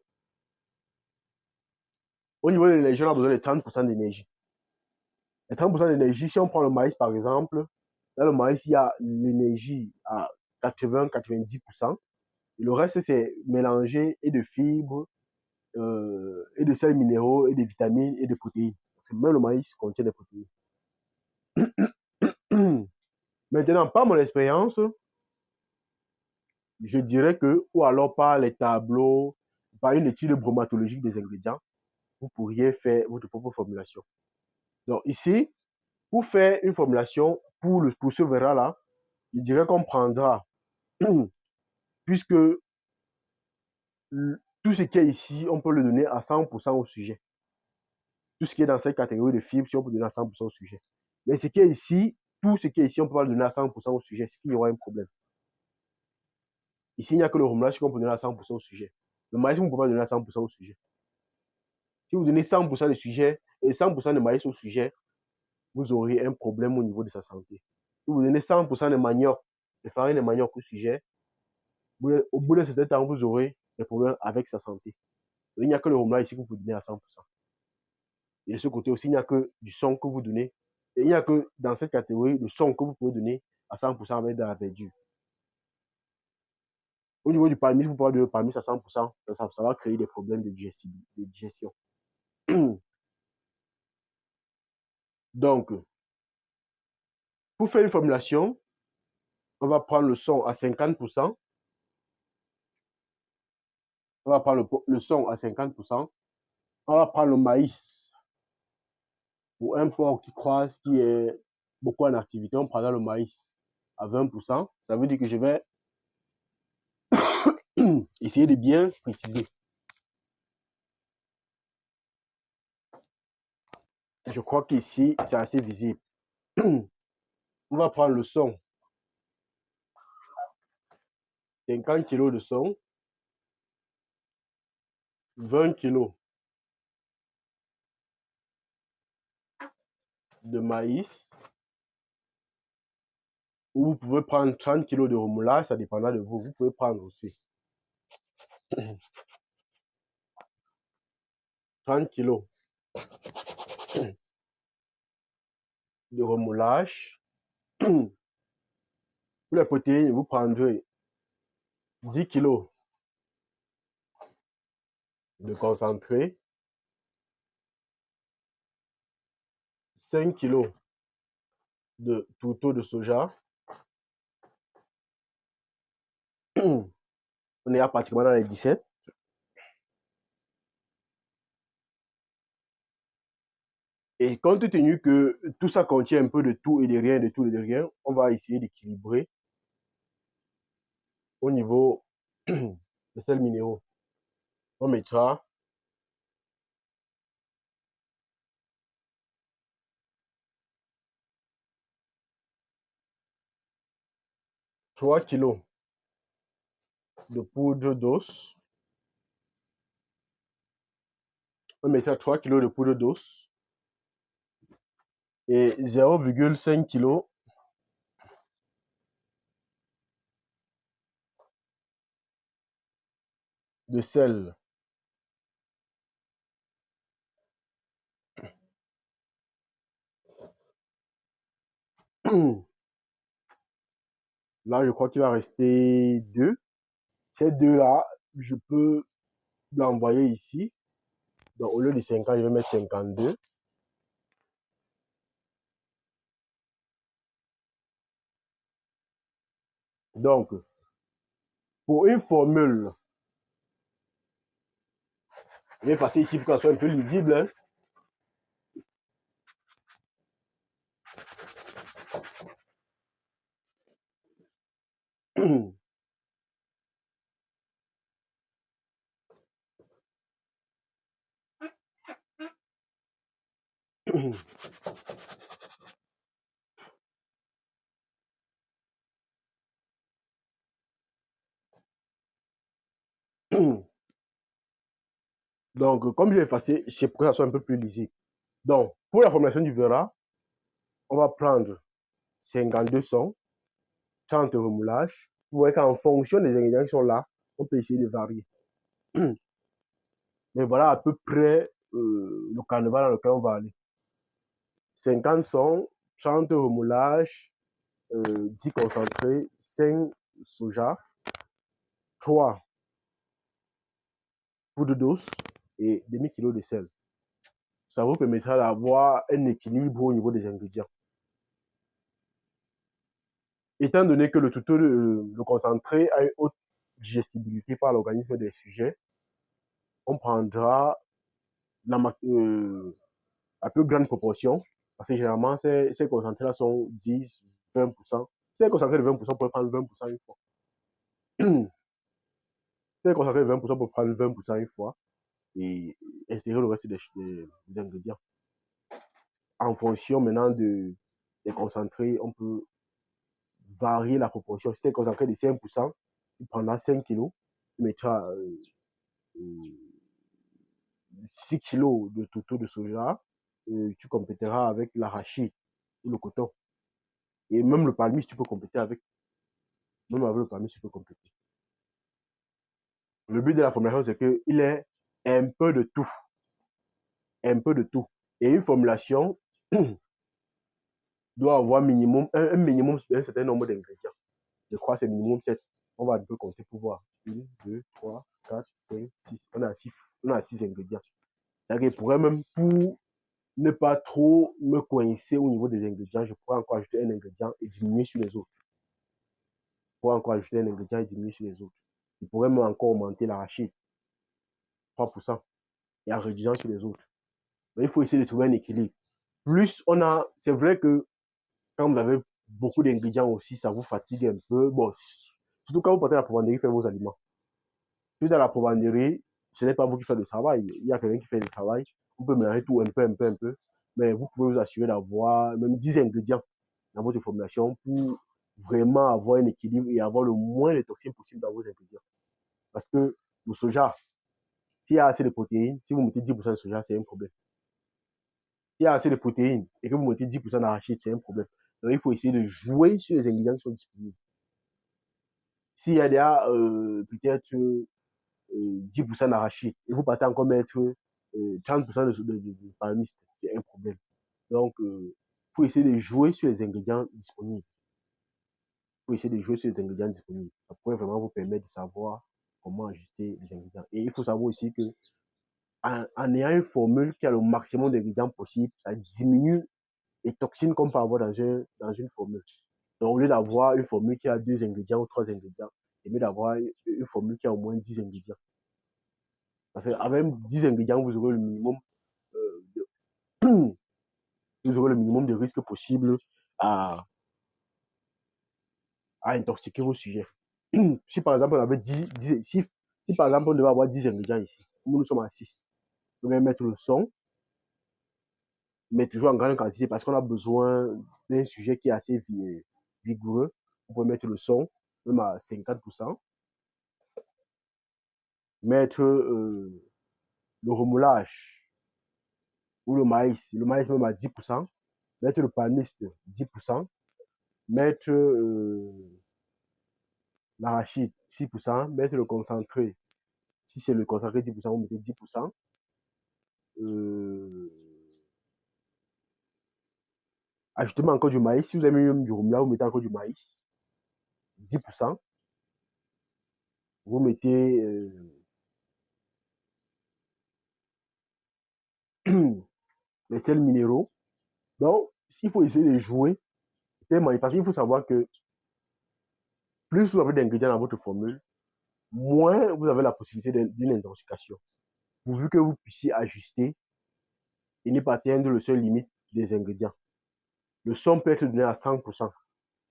Au niveau de l'énergie, on a besoin de 30% d'énergie. Et 30% d'énergie, si on prend le maïs par exemple, dans le maïs, il y a l'énergie à 80-90%. Et le reste, c'est mélangé et de fibres, et de sels minéraux, et de vitamines, et de protéines. Parce que même le maïs contient des protéines. Maintenant, par mon expérience, je dirais que, ou alors par les tableaux, par une étude bromatologique des ingrédients, vous pourriez faire votre propre formulation. Donc ici, pour faire une formulation pour ce verra-là, je dirais qu'on prendra, puisque tout ce qui est ici, on peut le donner à 100% au sujet. Tout ce qui est dans cette catégorie de fibres, si on peut donner à 100% au sujet. Mais ce qui est ici, tout ce qui est ici, on peut pas le donner à 100% au sujet, c'est qu'il y aura un problème. Ici, il n'y a que le remoulage qu'on peut donner à 100% au sujet. Le maïs, on ne peut pas donner à 100% au sujet. Si vous donnez 100% de sujet et 100% de maïs au sujet, vous aurez un problème au niveau de sa santé. Si vous donnez 100% de manioc, de farine de manioc au sujet, au bout d'un certain temps, vous aurez des problèmes avec sa santé. Il n'y a que le remoulage ici que vous pouvez donner à 100%. Et de ce côté aussi, il n'y a que du son que vous donnez. Et il n'y a que dans cette catégorie, le son que vous pouvez donner à 100% avec de la verdure. Au niveau du palmis, vous pouvez donner le palmis à 100%, ça va créer des problèmes de digestion. Donc, pour faire une formulation, on va prendre le son à 50%. On va prendre le son à 50%. On va prendre le maïs pour un porc qui croise, qui est beaucoup en activité. On prendra le maïs à 20%. Ça veut dire que je vais essayer de bien préciser. Je crois qu'ici, c'est assez visible. On va prendre le son. 50 kg de son. 20 kg de maïs. Ou vous pouvez prendre 30 kg de remoulage, ça dépendra de vous. Vous pouvez prendre aussi 30 kg de remoulage. Pour les protéines, vous prendrez 10 kg de concentré, 5 kg de tourteau de soja. On est à pratiquement dans les 17. Et compte tenu que tout ça contient un peu de tout et de rien, de tout et de rien, on va essayer d'équilibrer au niveau des sels minéraux. On mettra 3 kg de poudre d'os. On mettra 3 kg de poudre d'os et 0,5 kg de sel. Là, je crois qu'il va rester 2. Ces deux-là, je peux l'envoyer ici. Donc, au lieu de 50, je vais mettre 52. Donc, pour une formule, je vais effacer ici pour qu'elle soit un peu lisible. Hein. Donc, comme j'ai effacé, c'est pour que ça soit un peu plus lisible. Donc, pour la formulation du verra, on va prendre 52 sons, 30 remoulages. Vous voyez qu'en fonction des ingrédients qui sont là, on peut essayer de varier. Mais voilà à peu près le carnaval dans lequel on va aller. 50 sons, 30 remoulages, 10 concentrés, 5 soja, 3 poudre d'os et demi-kilo de sel. Ça vous permettra d'avoir un équilibre au niveau des ingrédients. Étant donné que le concentré a une haute digestibilité par l'organisme des sujets, on prendra la plus grande proportion, parce que généralement, ces concentrés-là sont 10, 20%. Si c'est concentré de 20%, on peut prendre 20% une fois. Si c'est concentré de 20%, on peut prendre 20% une fois et insérer le reste des ingrédients. En fonction maintenant des concentrés, on peut varier la proportion. Si tu es concentré de 5%, tu prendras 5 kg, tu mettras 6 kg de toto de soja, et tu compléteras avec l'arachide ou le coton. Et même le palmis, tu peux compléter avec. Même avec le palmis, tu peux compléter. Le but de la formulation, c'est qu'il ait un peu de tout. Un peu de tout. Et une formulation doit avoir un minimum d'un certain nombre d'ingrédients. Je crois que c'est minimum 7. On va un peu compter pour voir. 1, 2, 3, 4, 5, 6. On a 6 ingrédients. C'est-à-dire qu'il pourrait même, pour ne pas trop me coincer au niveau des ingrédients, je pourrais encore ajouter un ingrédient et diminuer sur les autres. Je pourrais encore ajouter un ingrédient et diminuer sur les autres. Il pourrait même encore augmenter l'arachide, 3%, et en réduisant sur les autres. Mais il faut essayer de trouver un équilibre. Plus on a, c'est vrai que quand vous avez beaucoup d'ingrédients aussi, ça vous fatigue un peu. Bon, surtout quand vous partez à la provenderie faire vos aliments. Puis dans la provenderie, ce n'est pas vous qui faites le travail. Il y a quelqu'un qui fait le travail. On peut mélanger tout un peu, un peu, un peu. Mais vous pouvez vous assurer d'avoir même 10 ingrédients dans votre formulation pour vraiment avoir un équilibre et avoir le moins de toxines possible dans vos ingrédients. Parce que le soja, s'il y a assez de protéines, si vous mettez 10% de soja, c'est un problème. S'il y a assez de protéines et que vous mettez 10% d'arachide, c'est un problème. Donc, il faut essayer de jouer sur les ingrédients qui sont disponibles. S'il y a déjà peut-être 10% d'arachide et vous partez encore mettre 30% de palmiste, c'est un problème. Donc, il faut essayer de jouer sur les ingrédients disponibles. Il faut essayer de jouer sur les ingrédients disponibles. Ça pourrait vraiment vous permettre de savoir comment ajuster les ingrédients. Et il faut savoir aussi que en ayant une formule qui a le maximum d'ingrédients possible, ça diminue les toxines qu'on peut avoir dans une formule. Donc, au lieu d'avoir une formule qui a 2 ingrédients ou 3 ingrédients, c'est mieux d'avoir une formule qui a au moins 10 ingrédients. Parce qu'avec 10 ingrédients, vous aurez le minimum de, vous aurez le minimum de risques possible à, à intoxiquer vos sujets. Si par exemple on avait 10 si par exemple on devait avoir 10 ingrédients ici, nous sommes à 6, on va mettre le son, mais toujours en grande quantité parce qu'on a besoin d'un sujet qui est assez vigoureux. On peut mettre le son, même à 50%, mettre le remoulage ou le maïs même à 10%, mettre le paniste 10%, mettre l'arachide 6%, mettre le concentré, si c'est le concentré 10%, vous mettez 10%. Euh, Ajoutez encore du maïs. Si vous avez même du roumla, vous mettez encore du maïs. 10%. Vous mettez les sels minéraux. Donc, il faut essayer de jouer tellement, parce qu'il faut savoir que plus vous avez d'ingrédients dans votre formule, moins vous avez la possibilité d'une intoxication. Pourvu que vous puissiez ajuster et ne pas atteindre le seuil limite des ingrédients. Le son peut être donné à 100%.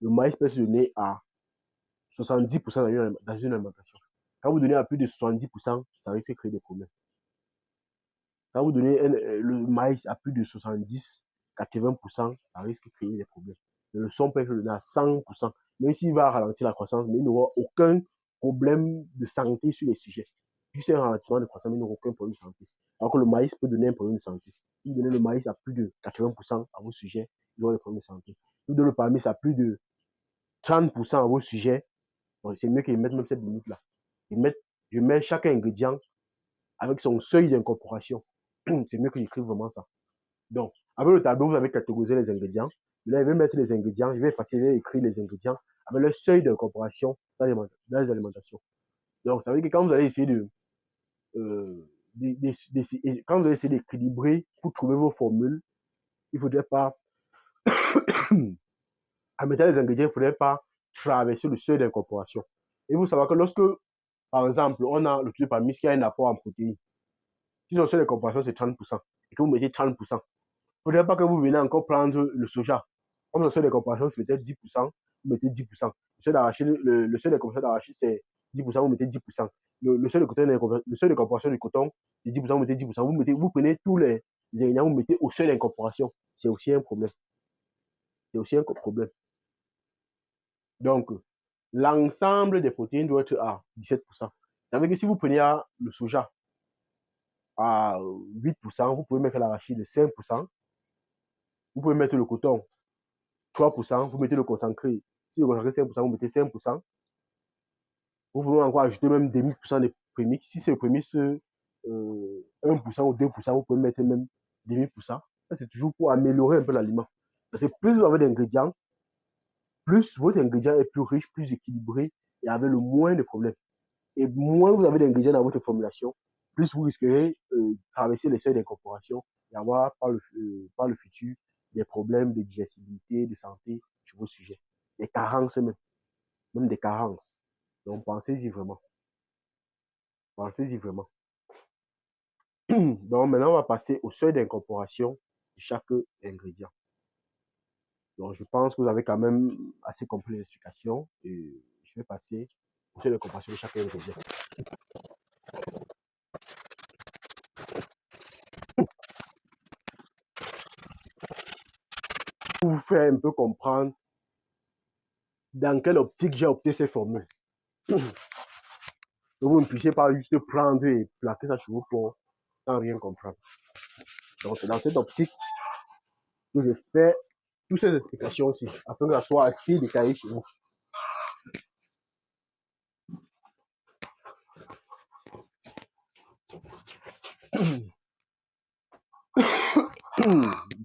Le maïs peut être donné à 70% dans une alimentation. Quand vous donnez à plus de 70%, ça risque de créer des problèmes. Quand vous donnez le maïs à plus de 70, 80%, ça risque de créer des problèmes. Le son peut être donné à 100%, même s'il va ralentir la croissance, mais il n'aura aucun problème de santé sur les sujets. Juste un ralentissement de croissance, mais il n'aura aucun problème de santé. Alors que le maïs peut donner un problème de santé. Si vous donnez le maïs à plus de 80% à vos sujets, il aura des problèmes de santé. Si vous donnez le maïs à plus de 30% à vos sujets, c'est mieux qu'ils mettent même cette limite-là. Je mets chaque ingrédient avec son seuil d'incorporation. C'est mieux que j'écrive vraiment ça. Donc, avec le tableau, vous avez catégorisé les ingrédients. Là, je vais mettre les ingrédients, je vais faciliter écrire les ingrédients avec le seuil d'incorporation dans les alimentations. Donc, ça veut dire que quand vous allez essayer quand vous allez essayer d'équilibrer pour trouver vos formules, il ne faudrait pas, en mettant les ingrédients, il ne faudrait pas traverser le seuil d'incorporation. Et vous savez que lorsque, par exemple, on a le truc parmi qui a un apport en protéines, si le seuil d'incorporation c'est 30%, et que vous mettez 30%, il ne faudrait pas que vous venez encore prendre le soja. Comme le seuil d'incorporation, c'est peut-être 10%, vous mettez 10%. Le seuil d'incorporation d'arachide, c'est 10%, vous mettez 10%. Le seuil d'incorporation du coton, c'est 10%, vous mettez 10%. Vous prenez tous les ingrédients, vous mettez au seuil d'incorporation. C'est aussi un problème. C'est aussi un problème. Donc, l'ensemble des protéines doit être à 17%. Ça veut dire que si vous prenez le soja à 8%, vous pouvez mettre l'arachide de 5%. Vous pouvez mettre le coton 3%, vous mettez le concentré. Si le concentré 5%, vous mettez 5%. Vous pouvez encore ajouter même demi % de prémix. Si c'est le prémix 1% ou 2%, vous pouvez mettre même demi %. Ça, c'est toujours pour améliorer un peu l'aliment. Parce que plus vous avez d'ingrédients, plus votre ingrédient est plus riche, plus équilibré et avec le moins de problèmes. Et moins vous avez d'ingrédients dans votre formulation, plus vous risquerez de traverser les seuils d'incorporation et avoir par le futur des problèmes de digestibilité, de santé sur vos sujets. Des carences même des carences. Donc pensez-y vraiment. Pensez-y vraiment. Donc maintenant, on va passer au seuil d'incorporation de chaque ingrédient. Donc je pense que vous avez quand même assez compris l'explication et je vais passer au seuil d'incorporation de chaque ingrédient. Pour vous faire un peu comprendre dans quelle optique j'ai opté ces formules. Que vous ne puissiez pas juste prendre et plaquer ça sur vos pots sans rien comprendre. Donc c'est dans cette optique que je fais toutes ces explications aussi, afin que ça soit assez détaillé chez vous.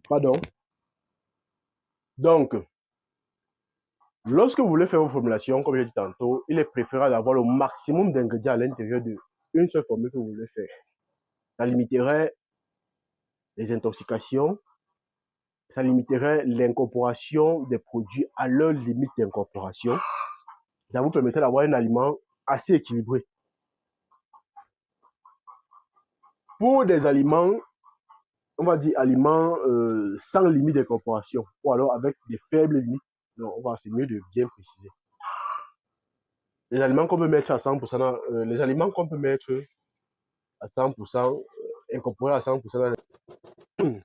Pardon. Donc, lorsque vous voulez faire vos formulations, comme j'ai dit tantôt, il est préférable d'avoir le maximum d'ingrédients à l'intérieur d'une seule formule que vous voulez faire. Ça limiterait les intoxications, ça limiterait l'incorporation des produits à leur limite d'incorporation. Ça vous permettrait d'avoir un aliment assez équilibré. Pour des aliments, on va dire aliments sans limite d'incorporation, ou alors avec des faibles limites, c'est mieux de bien préciser. Les aliments qu'on peut mettre à 100%, les aliments qu'on peut mettre à 100%, incorporés à 100% dans les...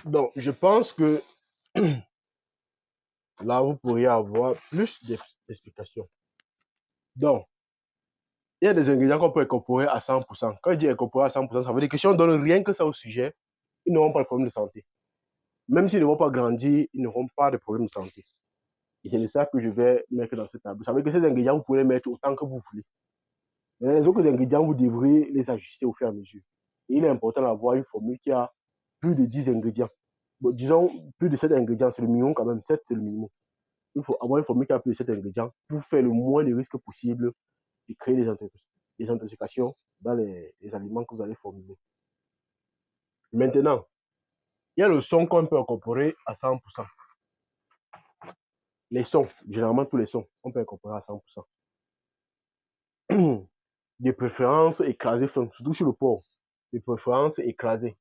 Donc, je pense que là, vous pourriez avoir plus d'explications. Donc, il y a des ingrédients qu'on peut incorporer à 100%. Quand je dis incorporer à 100%, ça veut dire que si on donne rien que ça au sujet, ils n'auront pas de problème de santé. Même s'ils ne vont pas grandir, ils n'auront pas de problème de santé. Et c'est de ça que je vais mettre dans cette table. Ça veut dire que ces ingrédients, vous pouvez les mettre autant que vous voulez. Mais les autres ingrédients, vous devrez les ajuster au fur et à mesure. Et il est important d'avoir une formule qui a plus de 10 ingrédients. Bon, disons, plus de 7 ingrédients, c'est le minimum quand même. 7, c'est le minimum. il faut avoir une formule qui a plus de 7 ingrédients pour faire le moins de risques possible et créer des intoxications dans les aliments que vous allez formuler. Maintenant, il y a le son qu'on peut incorporer à 100%. Les sons, généralement tous les sons, on peut incorporer à 100%. De préférence écrasé fin, surtout sur le porc. De préférence écrasé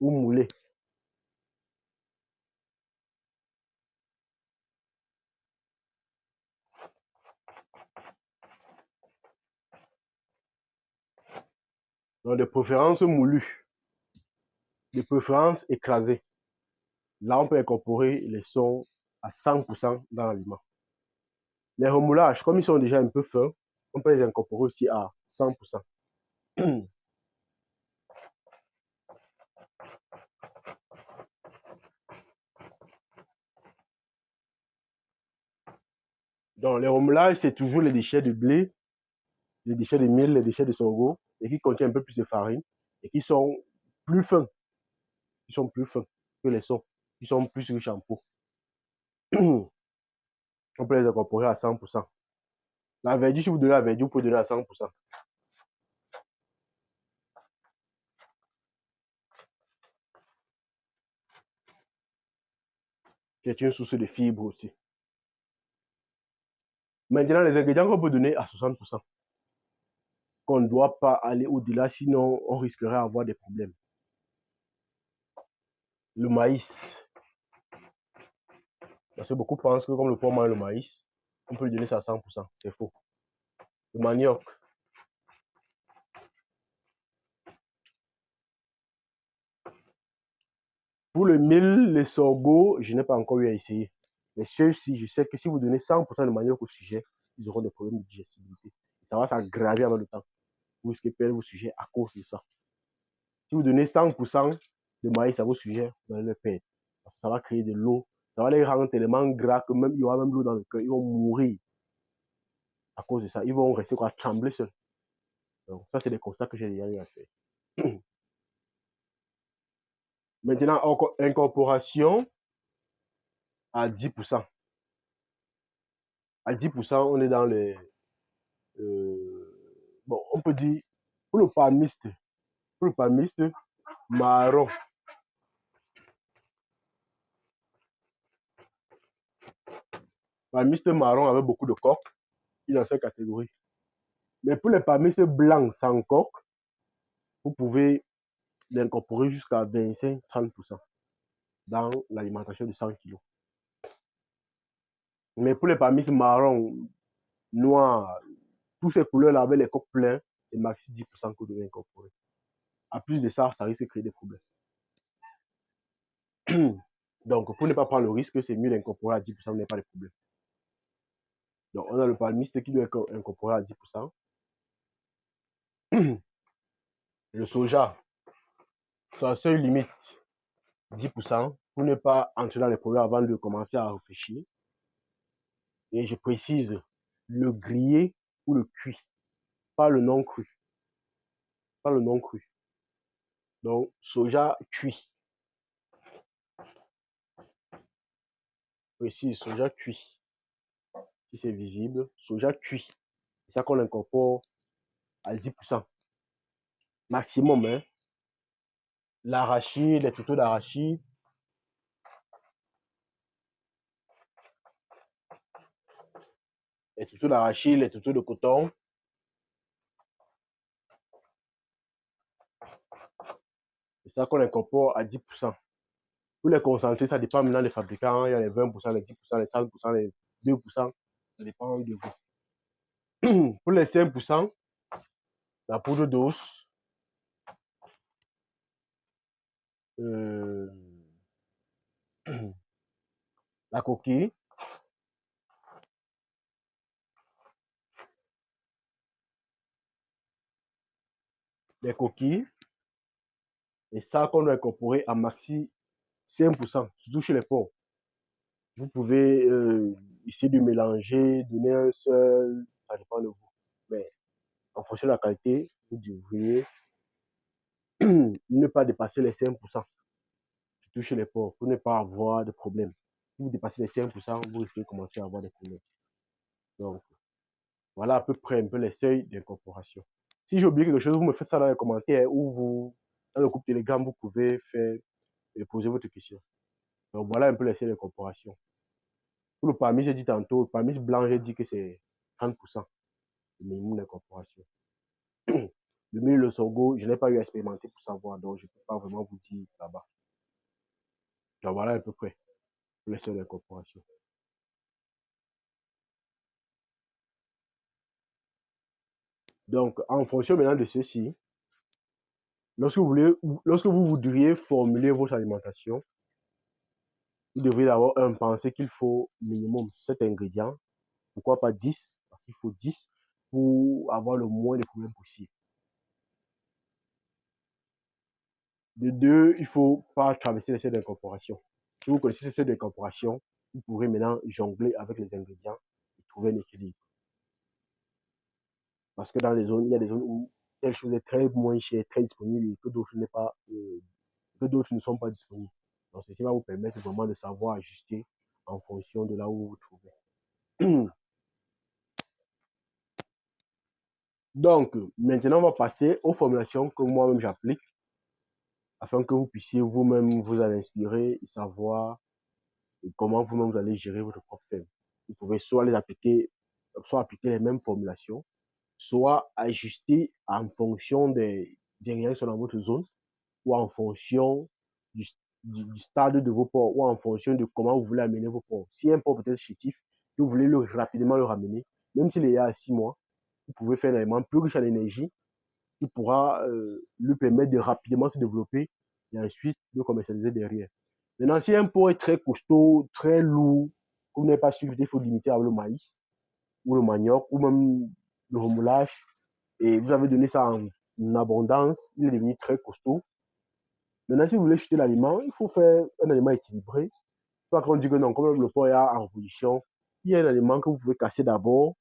ou moulé. Donc, de préférence moulu, de préférence écrasé. Là, on peut incorporer les sons à 100% dans l'aliment. Les remoulages, comme ils sont déjà un peu fins, on peut les incorporer aussi à 100%. Donc, les remoulages, c'est toujours les déchets de blé, les déchets de mil, les déchets de sorgho, et qui contiennent un peu plus de farine, et qui sont plus fins, qui sont plus fins que les sons, qui sont plus riches en peau. On peut les incorporer à 100%. La verdure, si vous donnez la verdure, vous pouvez donner à 100%. C'est une source de fibres aussi. Maintenant, les ingrédients qu'on peut donner à 60%. Qu'on ne doit pas aller au-delà, sinon on risquerait d'avoir des problèmes. Le maïs. Parce que beaucoup pensent que comme le porc mange le maïs, on peut lui donner ça à 100%. C'est faux. Le manioc. Pour le mil, les sorgho, je n'ai pas encore eu à essayer. Mais ceux-ci, je sais que si vous donnez 100% de manioc au sujet, ils auront des problèmes de digestibilité. Et ça va s'aggraver avec le temps. Vous risquez de perdre vos sujets à cause de ça. Si vous donnez 100% de maïs à vos sujets, vous allez le perdre. Parce que ça va créer de l'eau. Ça va les rendre tellement gras que même il y aura même l'eau dans le cœur. Ils vont mourir à cause de ça. Ils vont rester quoi, trembler seuls. Donc, ça, c'est des constats que j'ai déjà eu à faire. Maintenant, incorporation à 10%. À 10%, on est dans les. Bon, on peut dire, pour le palmiste marron, palmiste marron avec beaucoup de coque, il est dans cette catégorie. Mais pour les palmistes blancs sans coque, vous pouvez l'incorporer jusqu'à 25-30% dans l'alimentation de 100 kg. Mais pour les palmistes marron, noirs, toutes ces couleurs-là avec les coques pleins, c'est maxi 10% que vous devez incorporer. À plus de ça, ça risque de créer des problèmes. Donc, pour ne pas prendre le risque, c'est mieux d'incorporer à 10%, n'est pas de problème. Donc, on a le palmiste qui doit être incorporé à 10%. Le soja, c'est seuil limite 10% pour ne pas entrer dans les problèmes avant de commencer à réfléchir. Et je précise, le grillé ou le cuit, pas le non cru. Pas le non cru. Donc, soja cuit. Précise, soja cuit. Si c'est visible, soja cuit. C'est ça qu'on incorpore à 10%. Maximum, hein. L'arachide, les tutos d'arachide, les tutos d'arachide, les tutos de coton. C'est ça qu'on incorpore à 10%. Pour les concentrés, ça dépend maintenant des fabricants. Il y a les 20%, les 10%, les 30%, les 2%. Ça dépend de vous. Pour les 5%, la poudre d'os, euh, la coquille, les coquilles, et ça qu'on doit incorporer à maxi 5%, surtout chez les porcs. Vous pouvez essayer de mélanger, donner un seul, ça dépend de vous. Mais en fonction de la qualité, vous devriez ne pas dépasser les 5%, surtout chez les porcs, pour ne pas avoir de problème. Si vous dépassez les 5%, vous risquez de commencer à avoir des problèmes. Donc, voilà à peu près un peu les seuils d'incorporation. Si j'ai oublié quelque chose, vous me faites ça dans les commentaires ou vous, dans le groupe Telegram, vous pouvez faire et poser votre question. Donc, voilà un peu les seuils d'incorporation. Pour le permis, j'ai dit tantôt, le permis blanc, j'ai dit que c'est 30% le minimum d'incorporation. Le mille, le sorgho, je n'ai pas eu à expérimenter pour savoir, donc je ne peux pas vraiment vous dire là-bas. Donc, voilà à peu près pour les seuils d'incorporation. Donc, en fonction maintenant de ceci, lorsque vous voudriez formuler votre alimentation, vous devriez d'abord penser qu'il faut minimum 7 ingrédients. Pourquoi pas 10? Parce qu'il faut 10 pour avoir le moins de problèmes possible. De deux, il ne faut pas traverser les seuils d'incorporation. Si vous connaissez ces seuils d'incorporation, vous pourrez maintenant jongler avec les ingrédients et trouver un équilibre. Parce que dans les zones, il y a des zones où telle chose est très moins chère, très disponible et que d'autres ne sont pas disponibles. Donc, ceci va vous permettre vraiment de savoir ajuster en fonction de là où vous vous trouvez. Donc, maintenant, on va passer aux formulations que moi-même j'applique afin que vous puissiez vous-même vous en inspirer et savoir comment vous-même vous allez gérer votre propre ferme. Vous pouvez soit appliquer les mêmes formulations, soit ajuster en fonction des ingrédients qui sont dans votre zone ou en fonction du, du stade de vos porcs ou en fonction de comment vous voulez amener vos porcs. Si un porc peut être chétif, que vous voulez rapidement le ramener, même s'il est à 6 mois, vous pouvez faire un aliment plus riche en énergie qui pourra lui permettre de rapidement se développer et ensuite de commercialiser derrière. Maintenant, si un porc est très costaud, très lourd, vous n'êtes pas sûr, il faut limiter avec le maïs ou le manioc ou même le remoulage et vous avez donné ça en abondance, il est devenu très costaud. Maintenant, si vous voulez jeter l'aliment, il faut faire un aliment équilibré. Quand on dit que non, comme le porc est en reproduction, il y a un aliment que vous pouvez casser d'abord,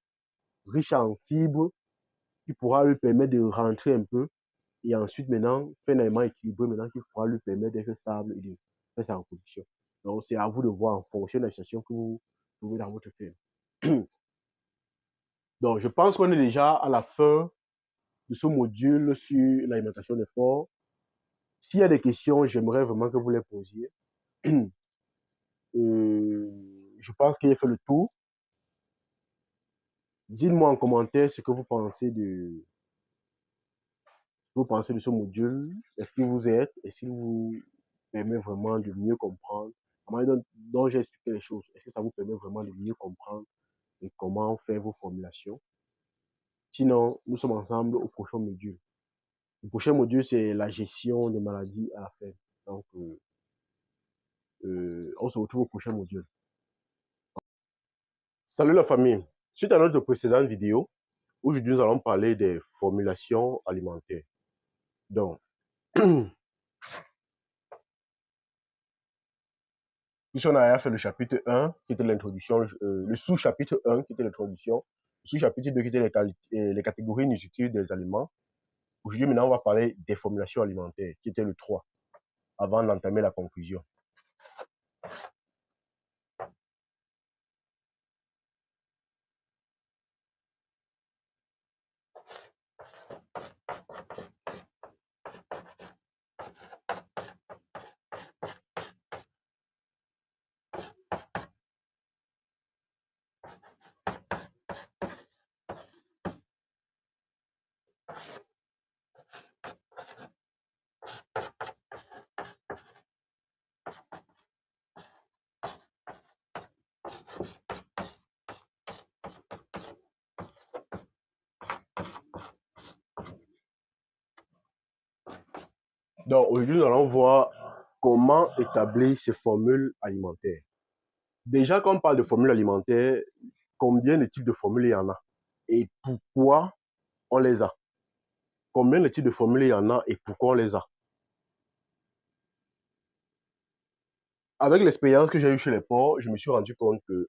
riche en fibres, qui pourra lui permettre de rentrer un peu et ensuite maintenant faire un aliment équilibré maintenant qui pourra lui permettre d'être stable et de faire sa reproduction. Donc c'est à vous de voir en fonction de la situation que vous trouvez dans votre ferme. Donc je pense qu'on est déjà à la fin de ce module sur l'alimentation des porcs. S'il y a des questions, j'aimerais vraiment que vous les posiez. Je pense qu'il a fait le tour. Dites-moi en commentaire ce que vous pensez de ce module. Est-ce qu'il vous aide? Est-ce qu'il vous permet vraiment de mieux comprendre la manière dont j'ai expliqué les choses? Est-ce que ça vous permet vraiment de mieux comprendre et comment faire vos formulations? Sinon, nous sommes ensemble au prochain module. Le prochain module, c'est la gestion des maladies à la ferme. Donc, on se retrouve au prochain module. Salut la famille. Suite à notre précédente vidéo, aujourd'hui nous allons parler des formulations alimentaires. Donc, puisqu'on a fait le chapitre 1, qui était l'introduction, le sous-chapitre 1, qui était l'introduction, le sous-chapitre 2, qui était les catégories nutritives des aliments. Aujourd'hui, maintenant, on va parler des formulations alimentaires, qui était le 3, avant d'entamer la conclusion. Donc, aujourd'hui, nous allons voir comment établir ces formules alimentaires. Déjà, quand on parle de formules alimentaires, combien de types de formules il y en a? Et pourquoi on les a? Combien de types de formules il y en a et pourquoi on les a? Avec l'expérience que j'ai eue chez les porcs, je me suis rendu compte que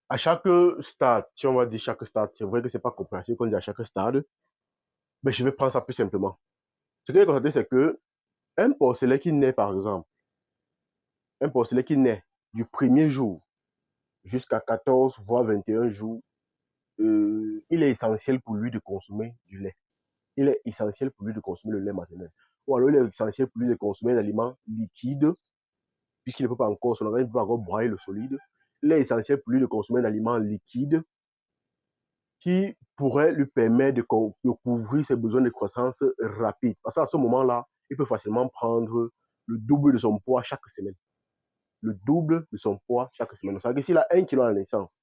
à chaque stade, si on va dire chaque stade, c'est vrai que c'est pas compréhensible qu'on dit à chaque stade, mais je vais prendre ça plus simplement. Ce que j'ai constaté, c'est que un porcelet qui naît, par exemple, un porcelet qui naît du premier jour jusqu'à 14, voire 21 jours, il est essentiel pour lui de consommer du lait. Il est essentiel pour lui de consommer le lait maternel. Ou alors, il est essentiel pour lui de consommer un aliment liquide, puisqu'il ne peut pas encore, son organisme ne peut pas encore broyer le solide. Il est essentiel pour lui de consommer un aliment liquide qui pourrait lui permettre de couvrir ses besoins de croissance rapide. Parce qu'à ce moment-là, il peut facilement prendre le double de son poids chaque semaine. Le double de son poids chaque semaine. C'est-à-dire que s'il a 1 kg à la naissance,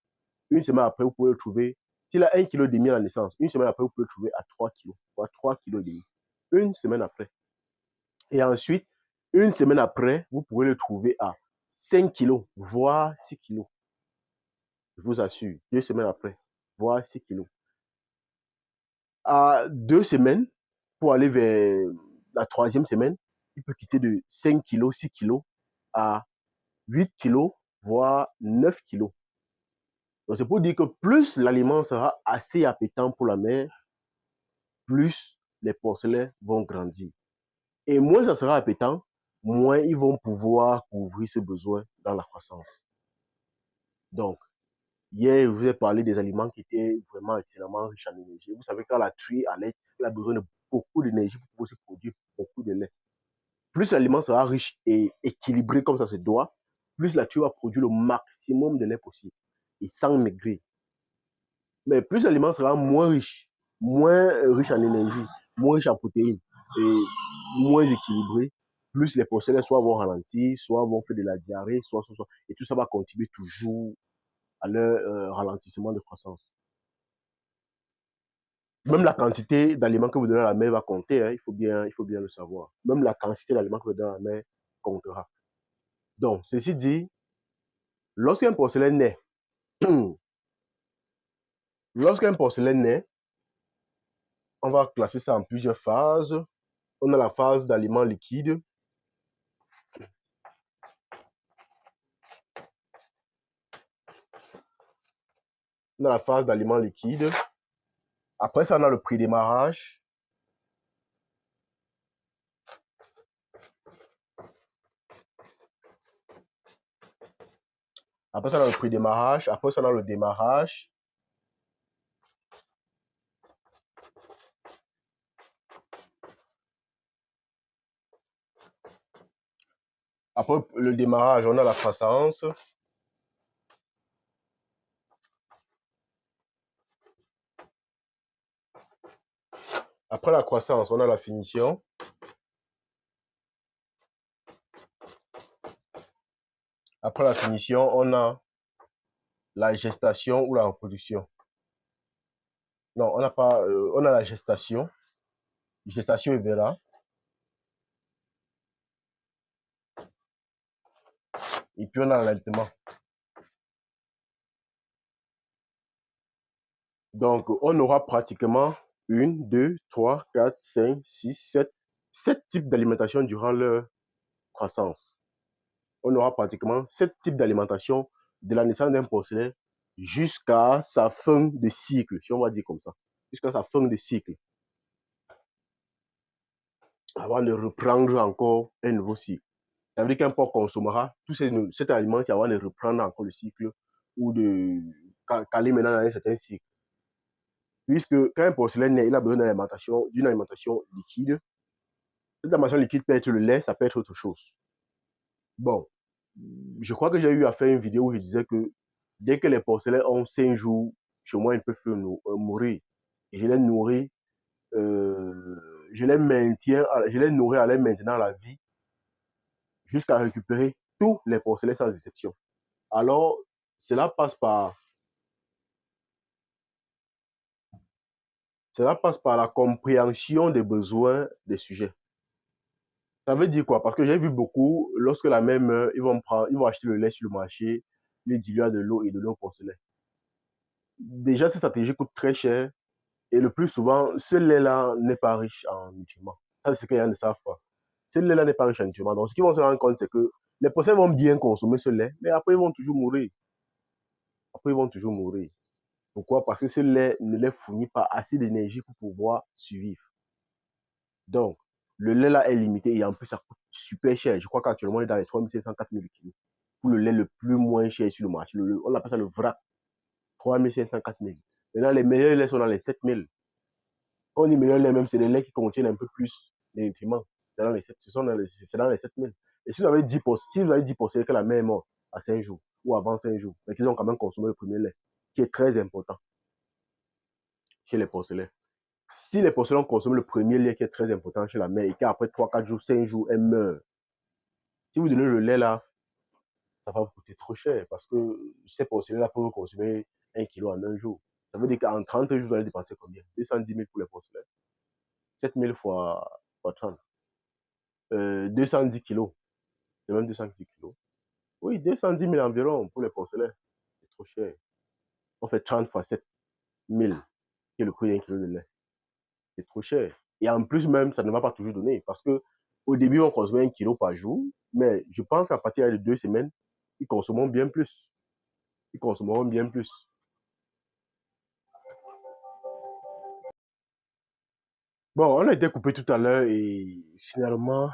une semaine après, vous pouvez le trouver. S'il a 1,5 kg à la naissance, une semaine après, vous pouvez le trouver à 3 kg, ou à 3,5 kg. Une semaine après. Et ensuite, une semaine après, vous pouvez le trouver à 5 kg, voire 6 kg. Je vous assure, 2 semaines après, voire 6 kg. À 2 semaines, pour aller vers la 3e semaine, il peut quitter de 5 kg, 6 kg à 8 kg, voire 9 kg. Donc, c'est pour dire que plus l'aliment sera assez appétant pour la mère, plus les porcelets vont grandir. Et moins ça sera appétant, moins ils vont pouvoir couvrir ce besoin dans la croissance. Donc, hier, je vous ai parlé des aliments qui étaient vraiment excellemment riches en énergie. Vous savez, quand la truie allait, elle a besoin de beaucoup d'énergie pour pouvoir se produire beaucoup de lait. Plus l'aliment sera riche et équilibré comme ça se doit, plus la truie va produire le maximum de lait possible et sans maigrir. Mais plus l'aliment sera moins riche en énergie, moins riche en protéines et moins équilibré, plus les porcelets soit vont ralentir, soit vont faire de la diarrhée, soit. Et tout ça va contribuer toujours à leur ralentissement de croissance. Même la quantité d'aliments que vous donnez à la mère va compter, hein, il faut bien le savoir. Même la quantité d'aliments que vous donnez à la mère comptera. Donc, ceci dit, lorsqu'un porcelet naît, on va classer ça en plusieurs phases. On a la phase d'aliments liquides. On a la phase d'aliments liquides. Après ça, on a le prédémarrage. Après ça, on a le prédémarrage. Après ça, on a le démarrage. Après le démarrage, on a la croissance. Après la croissance, on a la finition. Après la finition, on a la gestation ou la reproduction. Non, on n'a pas, on a la gestation. Gestation et vera. Et puis on a l'allaitement. Donc, on aura pratiquement 1, 2, 3, 4, 5, 6, 7, 7 types d'alimentation durant leur croissance. On aura pratiquement 7 types d'alimentation de la naissance d'un porcelet jusqu'à sa fin de cycle, si on va dire comme ça. Jusqu'à sa fin de cycle. Avant de reprendre encore un nouveau cycle. Ça veut dire qu'un porc consommera tous cet aliment avant de reprendre encore le cycle ou de caler maintenant dans un certain cycle. Puisque quand un porcelet naît, il a besoin d'une alimentation liquide. Cette alimentation liquide peut être le lait, ça peut être autre chose. Bon, je crois que j'ai eu à faire une vidéo où je disais que dès que les porcelets ont 5 jours, chez moi, ils peuvent mourir. Et je les nourris, je les nourris à les maintenir la vie jusqu'à récupérer tous les porcelets sans exception. Alors, cela passe par la compréhension des besoins des sujets. Ça veut dire quoi? Parce que j'ai vu beaucoup, lorsque la mère meurt, ils vont acheter le lait sur le marché, le diluer à de l'eau et de l'eau porcelaine. Déjà, cette stratégie coûte très cher et le plus souvent, ce lait-là n'est pas riche en nutriments. Ça, c'est ce que les gens ne savent pas. Ce lait-là n'est pas riche en nutriments. Donc, ce qu'ils vont se rendre compte, c'est que les porcelaines vont bien consommer ce lait, mais après, ils vont toujours mourir. Pourquoi? Parce que ce lait ne les fournit pas assez d'énergie pour pouvoir survivre. Donc, le lait là est limité et en plus, ça coûte super cher. Je crois qu'actuellement, on est dans les 3500, 4000 kg. pour le lait le plus moins cher sur le marché. On appelle ça le vrac. 3500, 4000. Maintenant, les meilleurs laits sont dans les 7000. Quand on dit meilleur lait, même, c'est des laits qui contiennent un peu plus de nutriments. C'est dans les 7, c'est dans les 7000. Et si vous avez 10%, si vous avez 10%, c'est que la mère est morte à 5 jours ou avant 5 jours, mais qu'ils ont quand même consommé le premier lait, qui est très important chez les porcelets. Si les porcelets ont consommé le premier lait qui est très important chez la mère et qu'après 3, 4 jours, 5 jours, elle meurt, si vous donnez le lait là, ça va vous coûter trop cher parce que ces porcelets là peuvent consommer 1 kilo en un jour. Ça veut dire qu'en 30 jours, vous allez dépenser combien? 210 000 pour les porcelets. 7000 fois 30. 210 kilos. C'est même 210 kilos. Oui, 210 000 environ pour les porcelains. C'est trop cher. On fait 30 fois 7 000, qui est le prix d'un kilo de lait. C'est trop cher. Et en plus même, ça ne va pas toujours donner. Parce que au début, on consommait 1 kilo par jour. Mais je pense qu'à partir de 2 semaines, ils consommeront bien plus. Ils consommeront bien plus. Bon, on a été coupé tout à l'heure et finalement,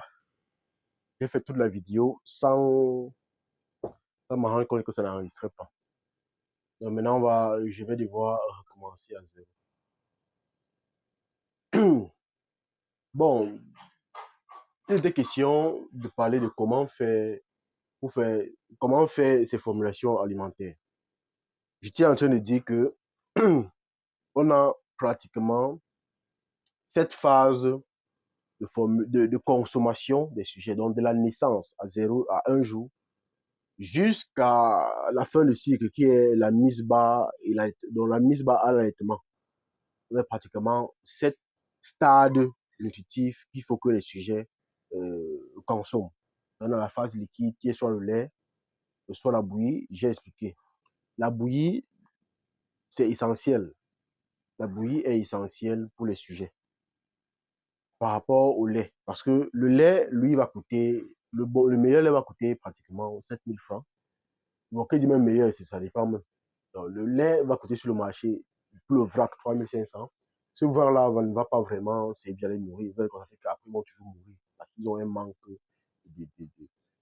j'ai fait toute la vidéo sans me rendre compte que ça n'enregistrait pas. Donc maintenant, je vais devoir recommencer à zéro. Bon, il était question de parler de comment faire ces formulations alimentaires. J'étais en train de dire que on a pratiquement cette phase de consommation des sujets, donc de la naissance à 0 à 1 jour, jusqu'à la fin du cycle qui est la mise bas donc la mise bas à l'allaitement. On a pratiquement 7 stades nutritifs qu'il faut que les sujets consomment. Dans la phase liquide, qui est soit le lait, soit la bouillie, j'ai expliqué. La bouillie, c'est essentiel. La bouillie est essentielle pour les sujets par rapport au lait. Parce que le lait, lui, va coûter, le meilleur lait va coûter pratiquement 7000 francs. Bon, que dit même meilleur, ça dépend même. Donc, le lait va coûter sur le marché, pour le vrac, 3500. Ce vrac-là ne va pas vraiment servir à les nourrir. Ils veulent constater qu'après, ils vont toujours mourir parce qu'ils ont un manque de.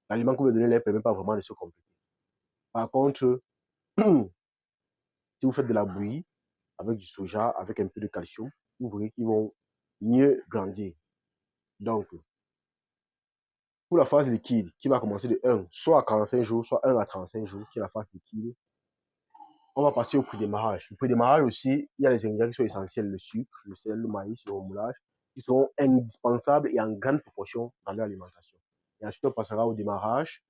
L'aliment que vous donnez ne leur permet pas vraiment de se compléter. Par contre, si vous faites de la bouillie avec du soja, avec un peu de calcium, vous verrez qu'ils vont mieux grandir. Donc, pour la phase liquide, qui va commencer de 1, soit à 45 jours, soit 1 à 35 jours, qui est la phase liquide, on va passer au pré-démarrage. Le pré-démarrage aussi, il y a les ingrédients qui sont essentiels, le sucre, le sel, le maïs, le remoulage, qui sont indispensables et en grande proportion dans l'alimentation. Et ensuite, on passera au démarrage,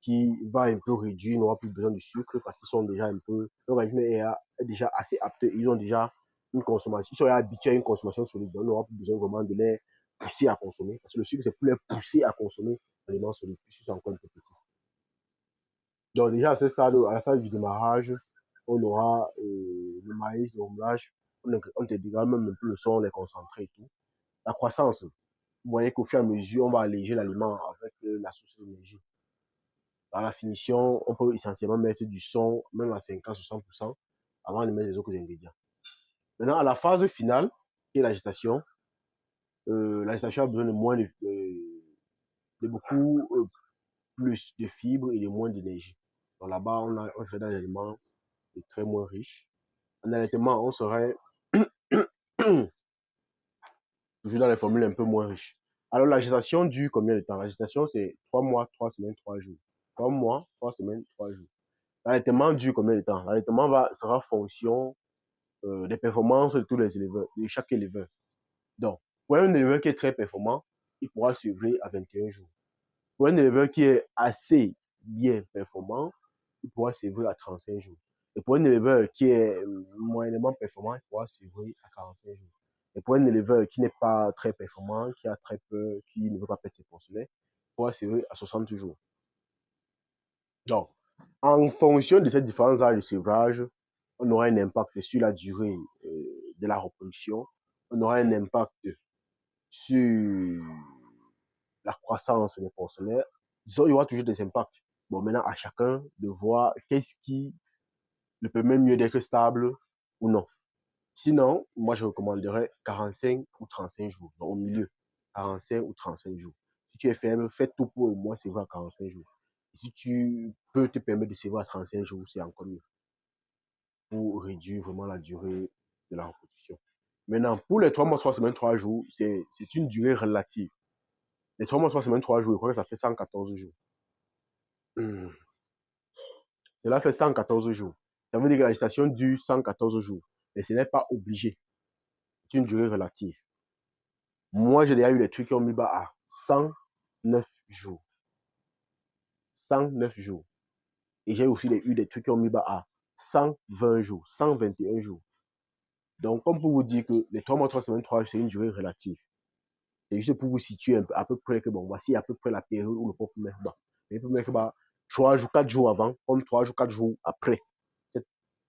qui va un peu réduire, il n'aura plus besoin de sucre parce qu'ils sont déjà un peu, l'organisme est déjà assez apte, ils ont déjà une consommation, ils sont habitués à une consommation solide, donc on n'aura plus besoin vraiment de les pousser à consommer, parce que le sucre, c'est pour les pousser à consommer l'aliments solides, puisqu'ils sont encore un peu petits. Donc déjà à ce stade, à la phase du démarrage, on aura le maïs, le remoulage, on te dira même un peu le son, les concentrés et tout. La croissance, vous voyez qu'au fur et à mesure, on va alléger l'aliment avec la source d'énergie. Dans la finition, on peut essentiellement mettre du son, même à 50-60%, avant de mettre les autres ingrédients. Maintenant, à la phase finale, qui est la gestation a besoin de moins de beaucoup plus de fibres et de moins d'énergie. Donc là-bas, on serait dans des aliments très moins riches. En allaitement, on serait toujours dans les formules un peu moins riches. Alors, la gestation dure combien de temps? La gestation, c'est 3 mois, 3 semaines, 3 jours. 3 mois, 3 semaines, 3 jours. L'allaitement dure combien de temps? L'allaitement sera fonction des performances de tous les éleveurs, de chaque éleveur. Donc, pour un éleveur qui est très performant, il pourra suivre à 21 jours. Pour un éleveur qui est assez bien performant, il pourra suivre à 35 jours. Et pour un éleveur qui est moyennement performant, il pourra suivre à 45 jours. Et pour un éleveur qui n'est pas très performant, qui a très peur, qui ne veut pas perdre ses porcelets, il pourra suivre à 60 jours. Donc, en fonction de ces différents âges de sévrage, on aura un impact sur la durée de la reproduction, on aura un impact sur la croissance des porcelains. Disons, il y aura toujours des impacts. Bon, maintenant, à chacun de voir qu'est-ce qui le permet mieux d'être stable ou non. Sinon, moi, je recommanderais 45 ou 35 jours, donc au milieu, 45 ou 35 jours. Si tu es faible, fais tout pour au moins c'est vrai à 45 jours. Si tu peux te permettre de sévir à 35 jours, c'est encore mieux pour réduire vraiment la durée de la reproduction. Maintenant, pour les 3 mois, 3 semaines, 3 jours, c'est une durée relative. Les 3 mois, 3 semaines, 3 jours, je crois que ça fait 114 jours. Cela fait 114 jours. Ça veut dire que la gestation dure 114 jours. Mais ce n'est pas obligé. C'est une durée relative. Moi, j'ai déjà eu des trucs qui ont mis bas à 109 jours. 109 jours. Et j'ai aussi eu des trucs qui ont mis bas à 120 jours, 121 jours. Donc, comme pour vous dire que les 3 mois, 3 semaines, 3 jours, c'est une durée relative. C'est juste pour vous situer un peu, à peu près que, bon, voici à peu près la période où le peuple peut mettre bas. Il peut mettre bas 3 jours, 4 jours avant, comme 3 jours, 4 jours après cette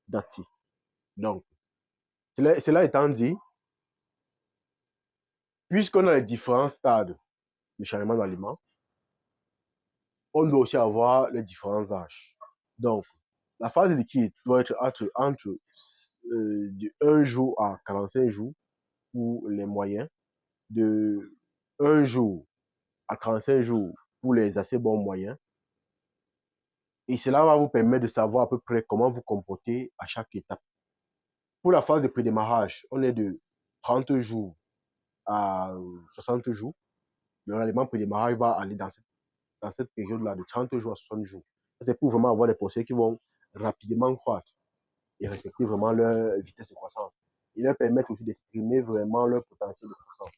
date-ci. Donc, cela étant dit, puisqu'on a les différents stades de changement d'aliment, on doit aussi avoir les différents âges. Donc, la phase liquide doit être entre de 1 jour à 45 jours pour les moyens, de 1 jour à 35 jours pour les assez bons moyens. Et cela va vous permettre de savoir à peu près comment vous comporter à chaque étape. Pour la phase de prédémarrage, on est de 30 jours à 60 jours. L'aliment prédémarrage va aller dans cette période-là de 30 jours à 60 jours. C'est pour vraiment avoir des procès qui vont rapidement croître et respecter vraiment leur vitesse de croissance. Ils leur permettent aussi d'exprimer vraiment leur potentiel de croissance.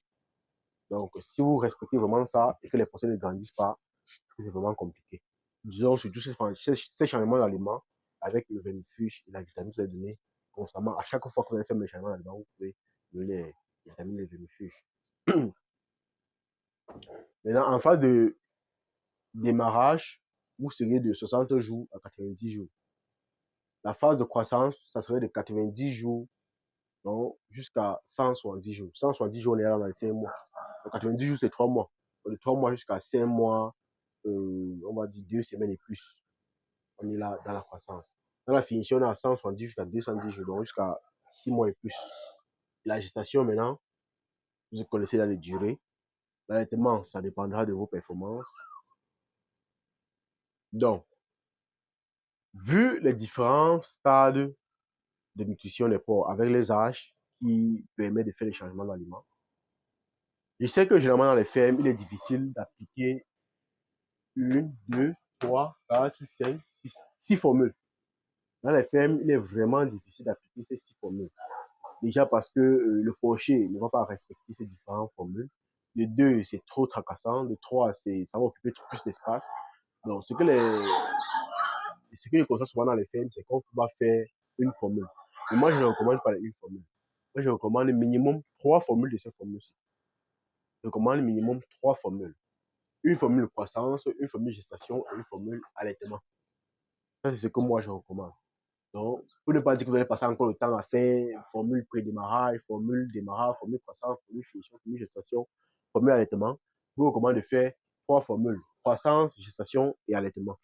Donc, si vous respectez vraiment ça et que les procès ne grandissent pas, c'est vraiment compliqué. Disons, surtout ces changements d'aliments avec le vermifuge et la vitamine que vous avez donné constamment. À chaque fois que vous allez faire le changement d'aliments, vous pouvez donner les vitamines et le vermifuge. Maintenant, en phase de démarrage, vous serez de 60 jours à 90 jours. La phase de croissance, ça serait de 90 jours jusqu'à 170 jours. 170 jours, on est là dans les 5 mois. Donc 90 jours, c'est 3 mois. Donc, de 3 mois jusqu'à 5 mois, on va dire 2 semaines et plus. On est là dans la croissance. Dans la finition, on est à 170 jusqu'à 210 jours, donc jusqu'à 6 mois et plus. La gestation, maintenant, vous connaissez là les durées. L'allaitement, ça dépendra de vos performances. Donc, vu les différents stades de nutrition des porcs avec les âges qui permettent de faire les changements d'aliments, je sais que généralement dans les fermes, il est difficile d'appliquer 1, 2, 3, 4, 5, 6 formules. Dans les fermes, il est vraiment difficile d'appliquer ces 6 formules. Déjà parce que le porcher ne va pas respecter ces différentes formules. De 2, c'est trop tracassant. De 3, ça va occuper plus d'espace. Donc, ce que je constate souvent dans les fermes, c'est qu'on va faire une formule. Et moi, je ne recommande pas une formule. Moi, je recommande minimum 3 formules de cette formule-ci. Je recommande minimum 3 formules. Une formule croissance, une formule gestation et une formule allaitement. Ça, c'est ce que moi, je recommande. Donc, pour ne pas dire que vous allez passer encore le temps à faire formule pré-démarrage, formule démarrage, formule croissance, formule finition, formule gestation, formule allaitement, je vous recommande de faire 3 formules. Croissance, gestation et allaitement.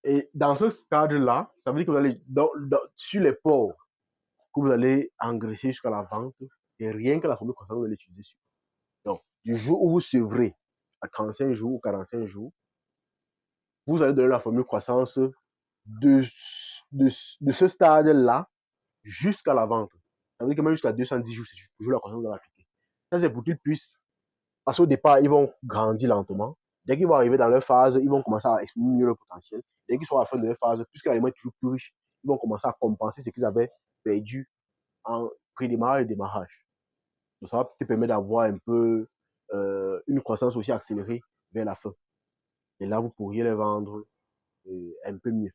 Et dans ce stade-là, ça veut dire que vous allez, sur les porcs que vous allez engraisser jusqu'à la vente, c'est rien que la formule croissance que vous allez utiliser sur. Donc, du jour où vous sevrez à 35 jours ou 45 jours, vous allez donner la formule croissance de, de ce stade-là jusqu'à la vente. Ça veut dire que même jusqu'à 210 jours, c'est toujours la croissance que vous allez appliquer. Ça, c'est pour qu'ils puissent, parce qu'au départ, ils vont grandir lentement. Dès qu'ils vont arriver dans leur phase, ils vont commencer à exprimer mieux leur potentiel. Dès qu'ils sont à la fin de leur phase, puisque l'aliment est toujours plus riche, ils vont commencer à compenser ce qu'ils avaient perdu en pré-démarrage et démarrage. Donc, ça va te permettre d'avoir un peu une croissance aussi accélérée vers la fin. Et là, vous pourriez les vendre un peu mieux.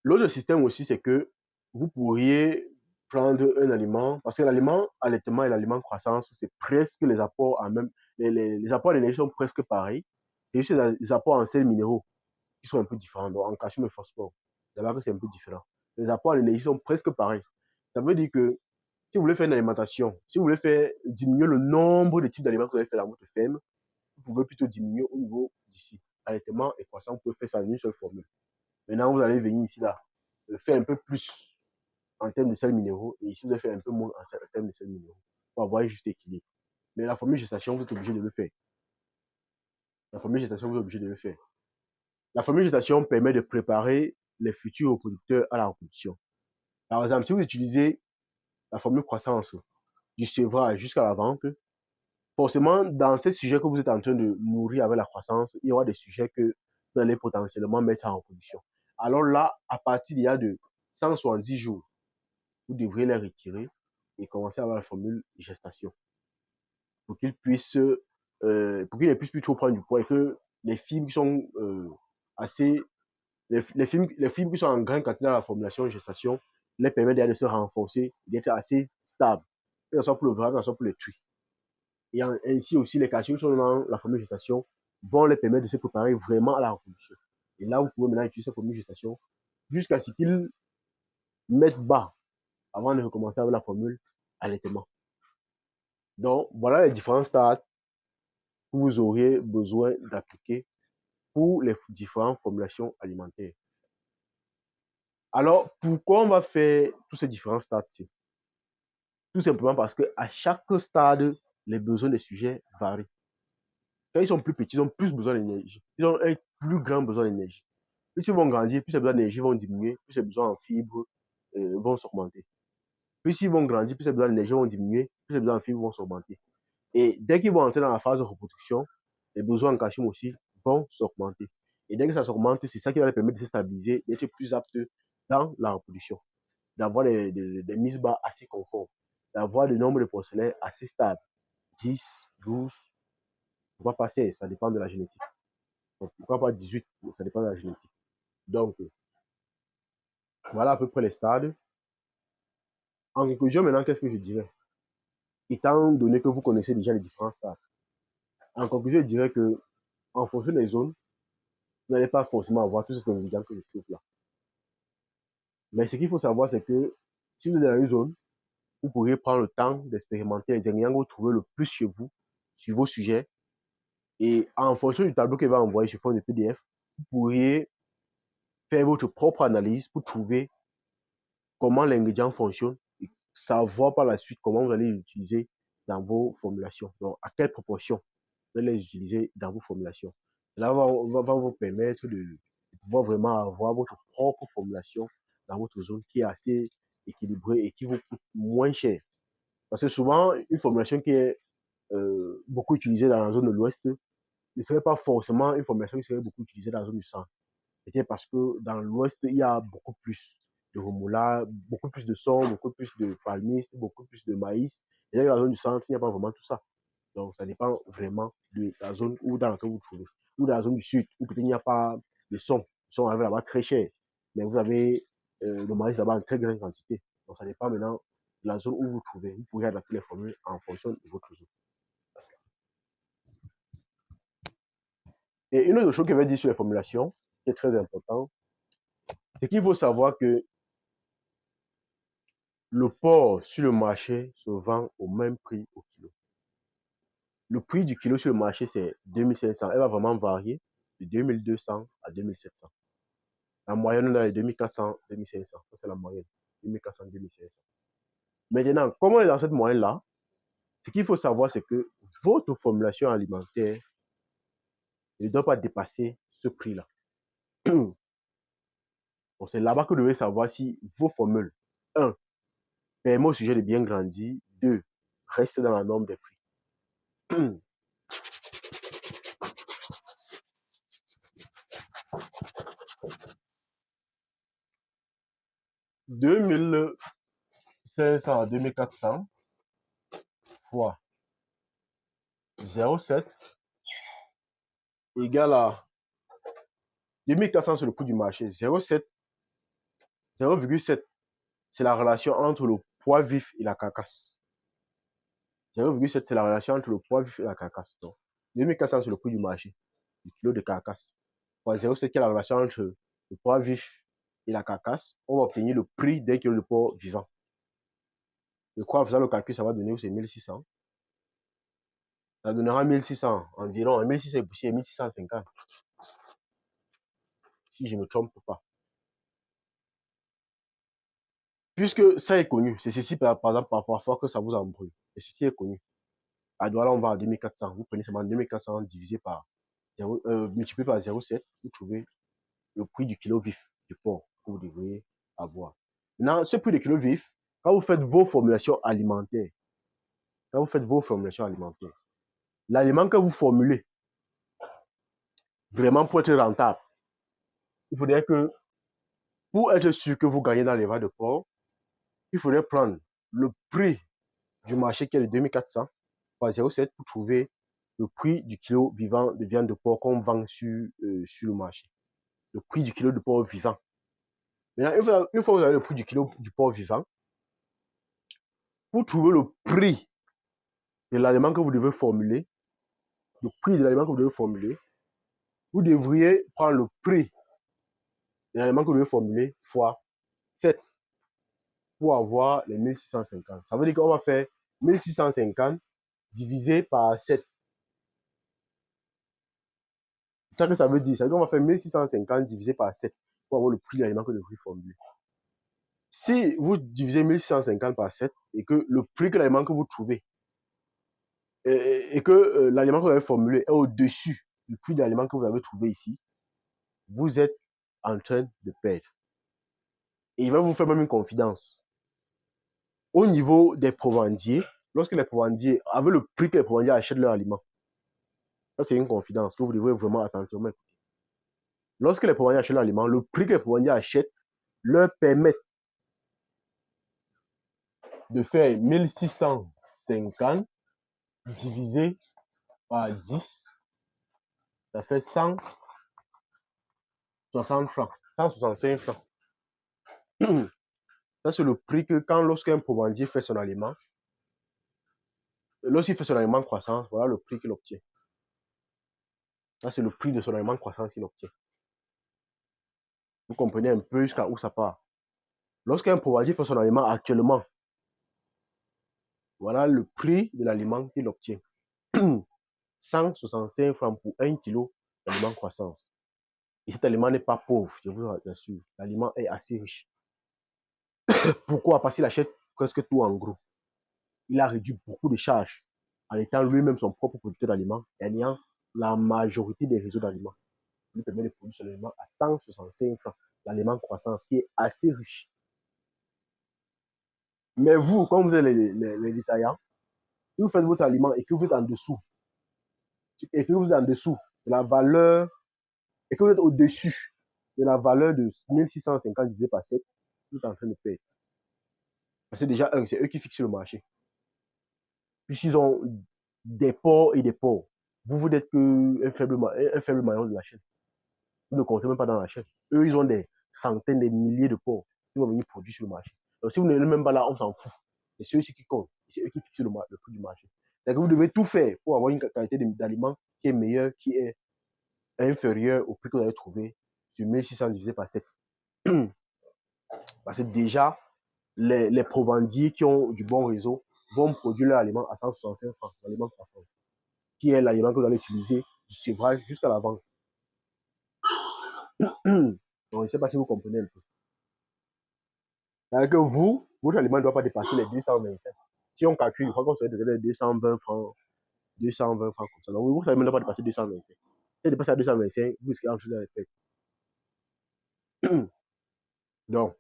L'autre système aussi, c'est que vous pourriez prendre un aliment, parce que l'aliment allaitement et l'aliment croissance, c'est presque les apports en même, les apports d'énergie sont presque pareils. C'est juste les apports en sels minéraux qui sont un peu différents. Donc, en calcium et phosphore, c'est là que c'est un peu différent. Les apports d'énergie sont presque pareils. Ça veut dire que si vous voulez faire une alimentation, si vous voulez faire diminuer le nombre de types d'aliments que vous allez faire dans votre ferme, vous pouvez plutôt diminuer au niveau d'ici. Allaitement et croissance, vous pouvez faire ça en une seule formule. Maintenant, vous allez venir ici, là, faire un peu plus en termes de sels minéraux et ici, vous allez faire un peu moins en termes de sels minéraux pour avoir juste équilibre. Mais la formule gestation, vous êtes obligé de le faire. La formule gestation, vous êtes obligé de le faire. La formule gestation permet de préparer les futurs reproducteurs à la reproduction. Par exemple, si vous utilisez la formule croissance du sevrage jusqu'à la vente, forcément, dans ces sujets que vous êtes en train de nourrir avec la croissance, il y aura des sujets que vous allez potentiellement mettre en reproduction. Alors là, à partir d'il y a de 170 jours, vous devriez les retirer et commencer à avoir la formule gestation pour qu'ils puissent, pour qu'ils ne puissent plus trop prendre du poids et que les fibres qui sont assez, les fibres qui sont en grande quantité dans la formulation de gestation les permettent de se renforcer, d'être assez stables, que ce soit pour le vrai, que ce soit pour les truies. Et ainsi aussi, les calculs qui sont dans la formule de gestation vont les permettre de se préparer vraiment à la reproduction. Et là, vous pouvez maintenant utiliser cette formule de gestation jusqu'à ce qu'ils mettent bas avant de recommencer avec la formule allaitement. Donc, voilà les différents stades que vous auriez besoin d'appliquer pour les différentes formulations alimentaires. Alors, pourquoi on va faire tous ces différents stades-ci? Tout simplement parce qu'à chaque stade, les besoins des sujets varient. Quand ils sont plus petits, ils ont plus besoin d'énergie. Ils ont un plus grand besoin d'énergie. Plus ils vont grandir, plus les besoins d'énergie vont diminuer, plus les besoins en fibres vont s'augmenter. Plus ils vont grandir, plus les besoins d'énergie vont diminuer, plus les besoins en fibres vont s'augmenter. Et dès qu'ils vont entrer dans la phase de reproduction, les besoins en calcium aussi vont s'augmenter. Et dès que ça s'augmente, c'est ça qui va leur permettre de se stabiliser, d'être plus apte dans la reproduction, d'avoir des mises bas assez conformes, d'avoir le nombre de porcelaines assez stable, 10, 12, pourquoi pas 16, ça dépend de la génétique. Donc, pourquoi pas 18, ça dépend de la génétique. Donc, voilà à peu près les stades. En conclusion, maintenant, qu'est-ce que je dirais? Étant donné que vous connaissez déjà les différents stades, en conclusion, je dirais que en fonction des zones, vous n'allez pas forcément avoir tous ces ingrédients que je trouve là. Mais ce qu'il faut savoir, c'est que si vous êtes dans une zone, vous pourriez prendre le temps d'expérimenter les ingrédients que vous trouvez le plus chez vous, sur vos sujets. Et en fonction du tableau qu'il va envoyer sur forme de PDF, vous pourriez faire votre propre analyse pour trouver comment l'ingrédient fonctionne et savoir par la suite comment vous allez l'utiliser dans vos formulations. Donc, à quelle proportion vous allez les utiliser dans vos formulations. Cela va vous permettre de pouvoir vraiment avoir votre propre formulation dans votre zone qui est assez équilibrée et qui vous coûte moins cher. Parce que souvent, une formulation qui est beaucoup utilisée dans la zone de l'Ouest ne serait pas forcément une formulation qui serait beaucoup utilisée dans la zone du centre. C'était parce que dans l'Ouest, il y a beaucoup plus de remoulade, beaucoup plus de son, beaucoup plus de palmistes, beaucoup plus de maïs. Et dans la zone du centre, il n'y a pas vraiment tout ça. Donc, ça dépend vraiment de la zone où dans laquelle vous vous trouvez. Ou dans la zone du sud, où peut-être il n'y a pas de son. Le son arrive là-bas très cher. Mais vous avez le maïs là-bas en très grande quantité. Donc, ça dépend maintenant de la zone où vous vous trouvez. Vous pouvez adapter les formules en fonction de votre zone. Et une autre chose que je vais dire sur les formulations, qui est très important, c'est qu'il faut savoir que le porc sur le marché se vend au même prix au kilo. Le prix du kilo sur le marché, c'est 2500. Elle va vraiment varier de 2200 à 2700. La moyenne, on a les 2400, 2500. Ça, c'est la moyenne. 2400, 2500. Maintenant, comme on est dans cette moyenne-là, ce qu'il faut savoir, c'est que votre formulation alimentaire ne doit pas dépasser ce prix-là. Donc, c'est là-bas que vous devez savoir si vos formules, 1, permettent au sujet de bien grandir, 2, restent dans la norme des prix. 2500 à 2400 fois 0,7 égale à 2400 sur le coût du marché. 0,7, c'est la relation entre le poids vif et la carcasse. 0,7, c'est la relation entre le poids vif et la carcasse. Donc, 2400 sur le coût du marché, du kilo de carcasse. Fois 0,7, qui est la relation entre le poids vif et la carcasse, on va obtenir le prix d'un kilo de porc vivant. Je crois, en faisant le calcul, ça va donner, c'est 1600. Ça donnera 1600 environ, 1600 et poussière, 1650. Si je ne me trompe pas. Puisque ça est connu, c'est ceci par exemple parfois que ça vous embrouille. Et ceci est connu. À Douala, on va à 2400. Vous prenez seulement 2400 divisé par 0, multiplié par 0,7. Vous trouvez le prix du kilo vif du porc que vous devriez avoir. Maintenant, ce prix du kilo vif, quand vous faites vos formulations alimentaires, l'aliment que vous formulez, vraiment pour être rentable, il faudrait que, pour être sûr que vous gagnez dans l'élevage de porc, il faudrait prendre le prix du marché qui est de 2400 par 0,7 pour trouver le prix du kilo vivant de viande de porc qu'on vend sur le marché. Le prix du kilo de porc vivant. Maintenant, une fois que vous avez le prix du kilo du porc vivant, pour trouver le prix de l'aliment que vous devez formuler, vous devriez prendre le prix de l'aliment que vous devez formuler fois 7 pour avoir les 1650. Ça veut dire qu'on va faire 1650 divisé par 7. C'est ça que ça veut dire. Ça veut dire qu'on va faire 1650 divisé par 7 pour avoir le prix de l'aliment que vous devez formuler. Si vous divisez 1650 par 7 et que le prix de l'aliment que vous trouvez et que l'aliment que vous avez formulé est au-dessus du prix de l'aliment que vous avez trouvé ici, vous êtes en train de perdre. Et il va vous faire même une confidence. Au niveau des provendiers, lorsque les provendiers, avec le prix que les provendiers achètent leur aliment, ça c'est une confidence que vous devrez vraiment attentivement écouter. Lorsque les provendiers achètent leur aliment, le prix que les provendiers achètent leur permet de faire 1650 divisé par 10, ça fait 160 francs, 165 francs. Ça, c'est le prix que lorsqu'un provendier fait son aliment, lorsqu'il fait son aliment de croissance, voilà le prix qu'il obtient. Ça, c'est le prix de son aliment de croissance qu'il obtient. Vous comprenez un peu jusqu'à où ça part. Lorsqu'un provendier fait son aliment actuellement, voilà le prix de l'aliment qu'il obtient. 165 francs pour 1 kg d'aliment de croissance. Et cet aliment n'est pas pauvre, je vous assure. L'aliment est assez riche. Pourquoi? Parce qu'il achète presque tout en gros. Il a réduit beaucoup de charges en étant lui-même son propre producteur d'aliments et en ayant la majorité des réseaux d'aliments. Il lui permet de produire son aliment à 165 francs. L'aliment de croissance qui est assez riche. Mais vous, comme vous êtes les détaillants, si vous faites votre aliment et que vous êtes en dessous, de la valeur, et que vous êtes au-dessus de la valeur de 1650 divisé par 7, vous êtes en train de perdre. Parce que déjà, c'est eux qui fixent le marché. Puisqu'ils ont des ports et des ports. Vous n'êtes qu'un faible maillon de la chaîne. Vous ne comptez même pas dans la chaîne. Eux, ils ont des centaines, des milliers de ports qui vont venir produire sur le marché. Donc, si vous n'êtes même pas là, on s'en fout. C'est ceux-ci qui comptent. C'est eux qui fixent le prix du marché. Donc, vous devez tout faire pour avoir une qualité d'aliments qui est meilleure, qui est inférieure au prix que vous avez trouvé sur 1600 divisé par 7. Parce que déjà, les provendiers qui ont du bon réseau vont produire leur aliment à 165 francs, l'aliment de croissance, qui est l'aliment que vous allez utiliser du sévrage jusqu'à la vente. Donc, je ne sais pas si vous comprenez un peu. C'est-à-dire que votre aliment ne doit pas dépasser les 225. Si on calcule, je crois qu'on serait déjà les 220 francs, 220 francs comme ça. Donc, votre aliment ne doit pas dépasser 225. Si elle dépasse à 225, vous risquez d'entrer dans les fêtes. Donc,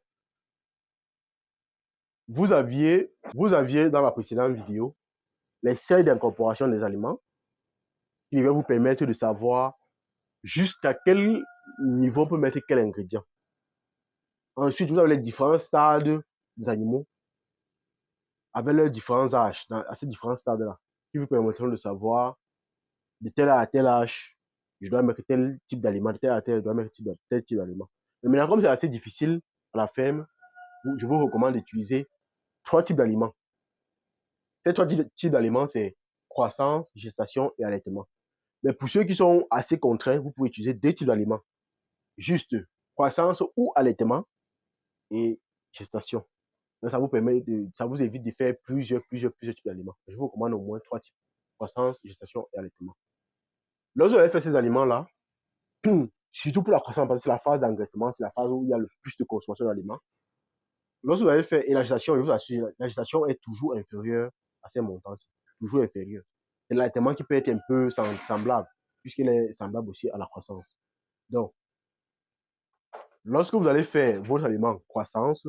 vous aviez dans la précédente vidéo les seuils d'incorporation des aliments qui devaient vous permettre de savoir jusqu'à quel niveau on peut mettre quel ingrédient. Ensuite, vous avez les différents stades des animaux avec leurs différents âges, à ces différents stades-là, qui vous permettront de savoir de tel à tel âge, je dois mettre tel type d'aliment, de tel à tel, je dois mettre tel type d'aliment. Mais maintenant, comme c'est assez difficile à la ferme, je vous recommande d'utiliser 3 types d'aliments. Ces 3 types d'aliments, c'est croissance, gestation et allaitement. Mais pour ceux qui sont assez contraints, vous pouvez utiliser 2 types d'aliments. Juste croissance ou allaitement et gestation. Donc, ça vous évite de faire plusieurs types d'aliments. Je vous recommande au moins 3 types. Croissance, gestation et allaitement. Lorsque vous allez faire ces aliments-là, surtout pour la croissance, parce que c'est la phase d'engraissement, c'est la phase où il y a le plus de consommation d'aliments. Lorsque vous allez faire, et la gestation, je vous assure, la gestation est toujours inférieure à ces montants, toujours inférieure. C'est l'allaitement qui peut être un peu semblable, puisqu'il est semblable aussi à la croissance. Donc, lorsque vous allez faire votre aliment croissance,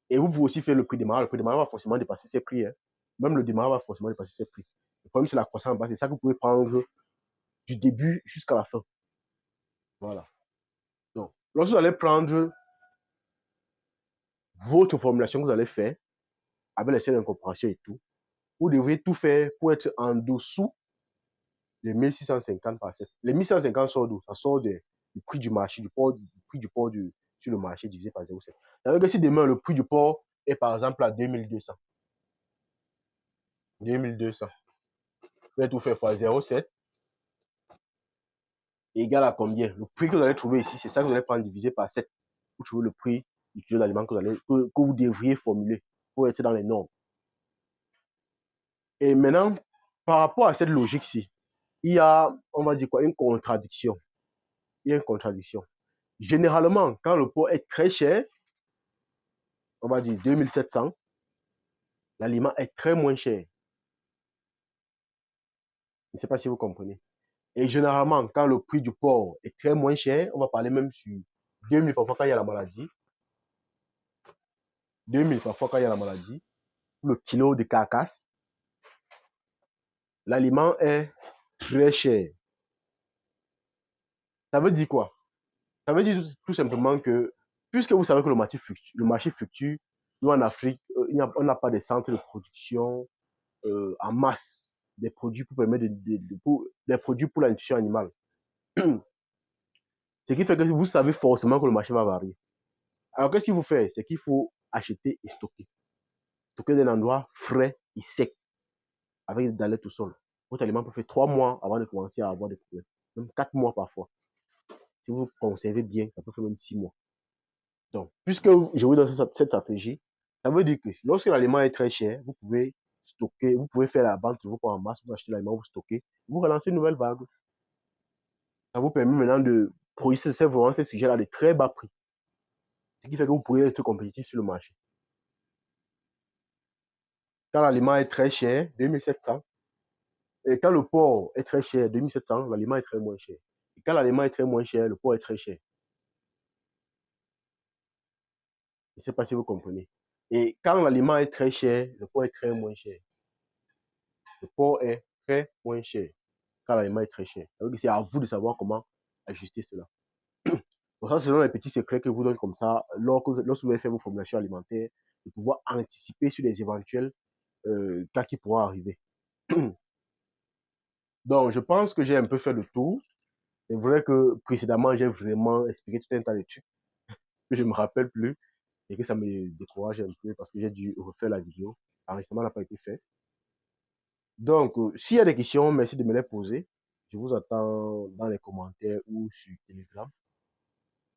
et vous pouvez aussi faire le prix démarrage va forcément dépasser ses prix. Hein. Même le démarrage va forcément dépasser ses prix. Le problème, c'est la croissance, c'est ça que vous pouvez prendre du début jusqu'à la fin. Voilà. Donc, lorsque vous allez prendre votre formulation que vous allez faire, avec les seuils d'incorporation et tout, vous devez tout faire pour être en dessous de 1650 par 7. Les 1150 sort d'où? Ça sort du prix du marché, du prix du port sur le marché divisé par 0,7. Ça veut dire que si demain le prix du port est par exemple à 2200, vous allez tout faire fois 0,7 égal à combien? Le prix que vous allez trouver ici, c'est ça que vous allez prendre divisé par 7 pour trouver le prix du kilo d'aliment que vous devriez formuler pour être dans les normes. Et maintenant, par rapport à cette logique-ci, il y a, on va dire quoi, une contradiction. Il y a une contradiction. Généralement, quand le pot est très cher, on va dire 2700, l'aliment est très moins cher. Je ne sais pas si vous comprenez. Et généralement, quand le prix du porc est très moins cher, on va parler même sur 2000 parfois quand il y a la maladie. 2000 parfois quand il y a la maladie. Le kilo de carcasse, l'aliment est très cher. Ça veut dire quoi? Ça veut dire tout simplement que, puisque vous savez que le marché fluctue, nous en Afrique, on n'a pas de centres de production en masse des produits pour permettre des produits pour la nutrition animale. Ce qui fait que vous savez forcément que le marché va varier. Alors, qu'est-ce qu'il faut faire? C'est qu'il faut acheter et stocker. Stocker dans un endroit frais et sec, avec des alertes au sol. Votre aliment peut faire 3 mois avant de commencer à avoir des problèmes. Même 4 mois parfois. Si vous conservez bien, ça peut faire même 6 mois. Donc, puisque je vous donne cette stratégie, ça veut dire que lorsque l'aliment est très cher, vous pouvez stocker, vous pouvez faire la vente de vos points en masse, vous achetez l'aliment, vous stockez, vous relancez une nouvelle vague. Ça vous permet maintenant de produire ces sujets-là de très bas prix. Ce qui fait que vous pourrez être compétitif sur le marché. Quand l'aliment est très cher, 2700, et quand le porc est très cher, 2700, l'aliment est très moins cher. Et quand l'aliment est très moins cher, le porc est très cher. Je ne sais pas si vous comprenez. Et quand l'aliment est très cher, le porc est très moins cher. Le porc est très moins cher quand l'aliment est très cher. C'est à vous de savoir comment ajuster cela. Donc ça, c'est les petits secrets que je vous donne comme ça, lorsque vous allez faire vos formulations alimentaires, de pouvoir anticiper sur les éventuels cas qui pourront arriver. Donc, je pense que j'ai un peu fait le tour. C'est vrai que précédemment, j'ai vraiment expliqué tout un tas de trucs que je ne me rappelle plus et que ça me décourage un peu parce que j'ai dû refaire la vidéo. L'enregistrement n'a pas été fait. Donc, s'il y a des questions, merci de me les poser. Je vous attends dans les commentaires ou sur Telegram.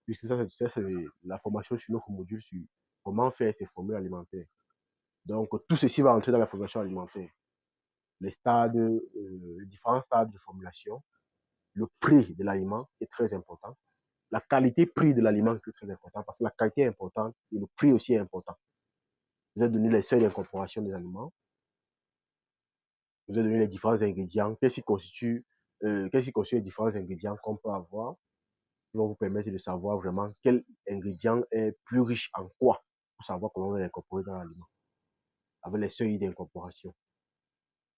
Puisque ça, c'est la formation sur notre module sur comment faire ces formules alimentaires. Donc, tout ceci va entrer dans la formation alimentaire. Les stades, les différents stades de formulation, le prix de l'aliment est très important. La qualité-prix de l'aliment est très important parce que la qualité est importante et le prix aussi est important. Je vous ai donné les seuils d'incorporation des aliments. Je vous ai donné les différents ingrédients. Qu'est-ce qui constitue les différents ingrédients qu'on peut avoir qui vont vous permettre de savoir vraiment quel ingrédient est plus riche en quoi pour savoir comment on va l'incorporer dans l'aliment avec les seuils d'incorporation.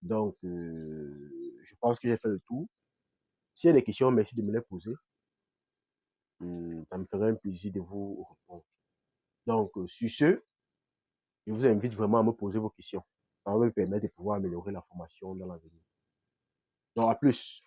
Donc, je pense que j'ai fait le tour. S'il y a des questions, merci de me les poser. Ça me ferait un plaisir de vous répondre. Donc, sur ce, je vous invite vraiment à me poser vos questions. Ça va me permettre de pouvoir améliorer la formation dans l'avenir. Donc, à plus.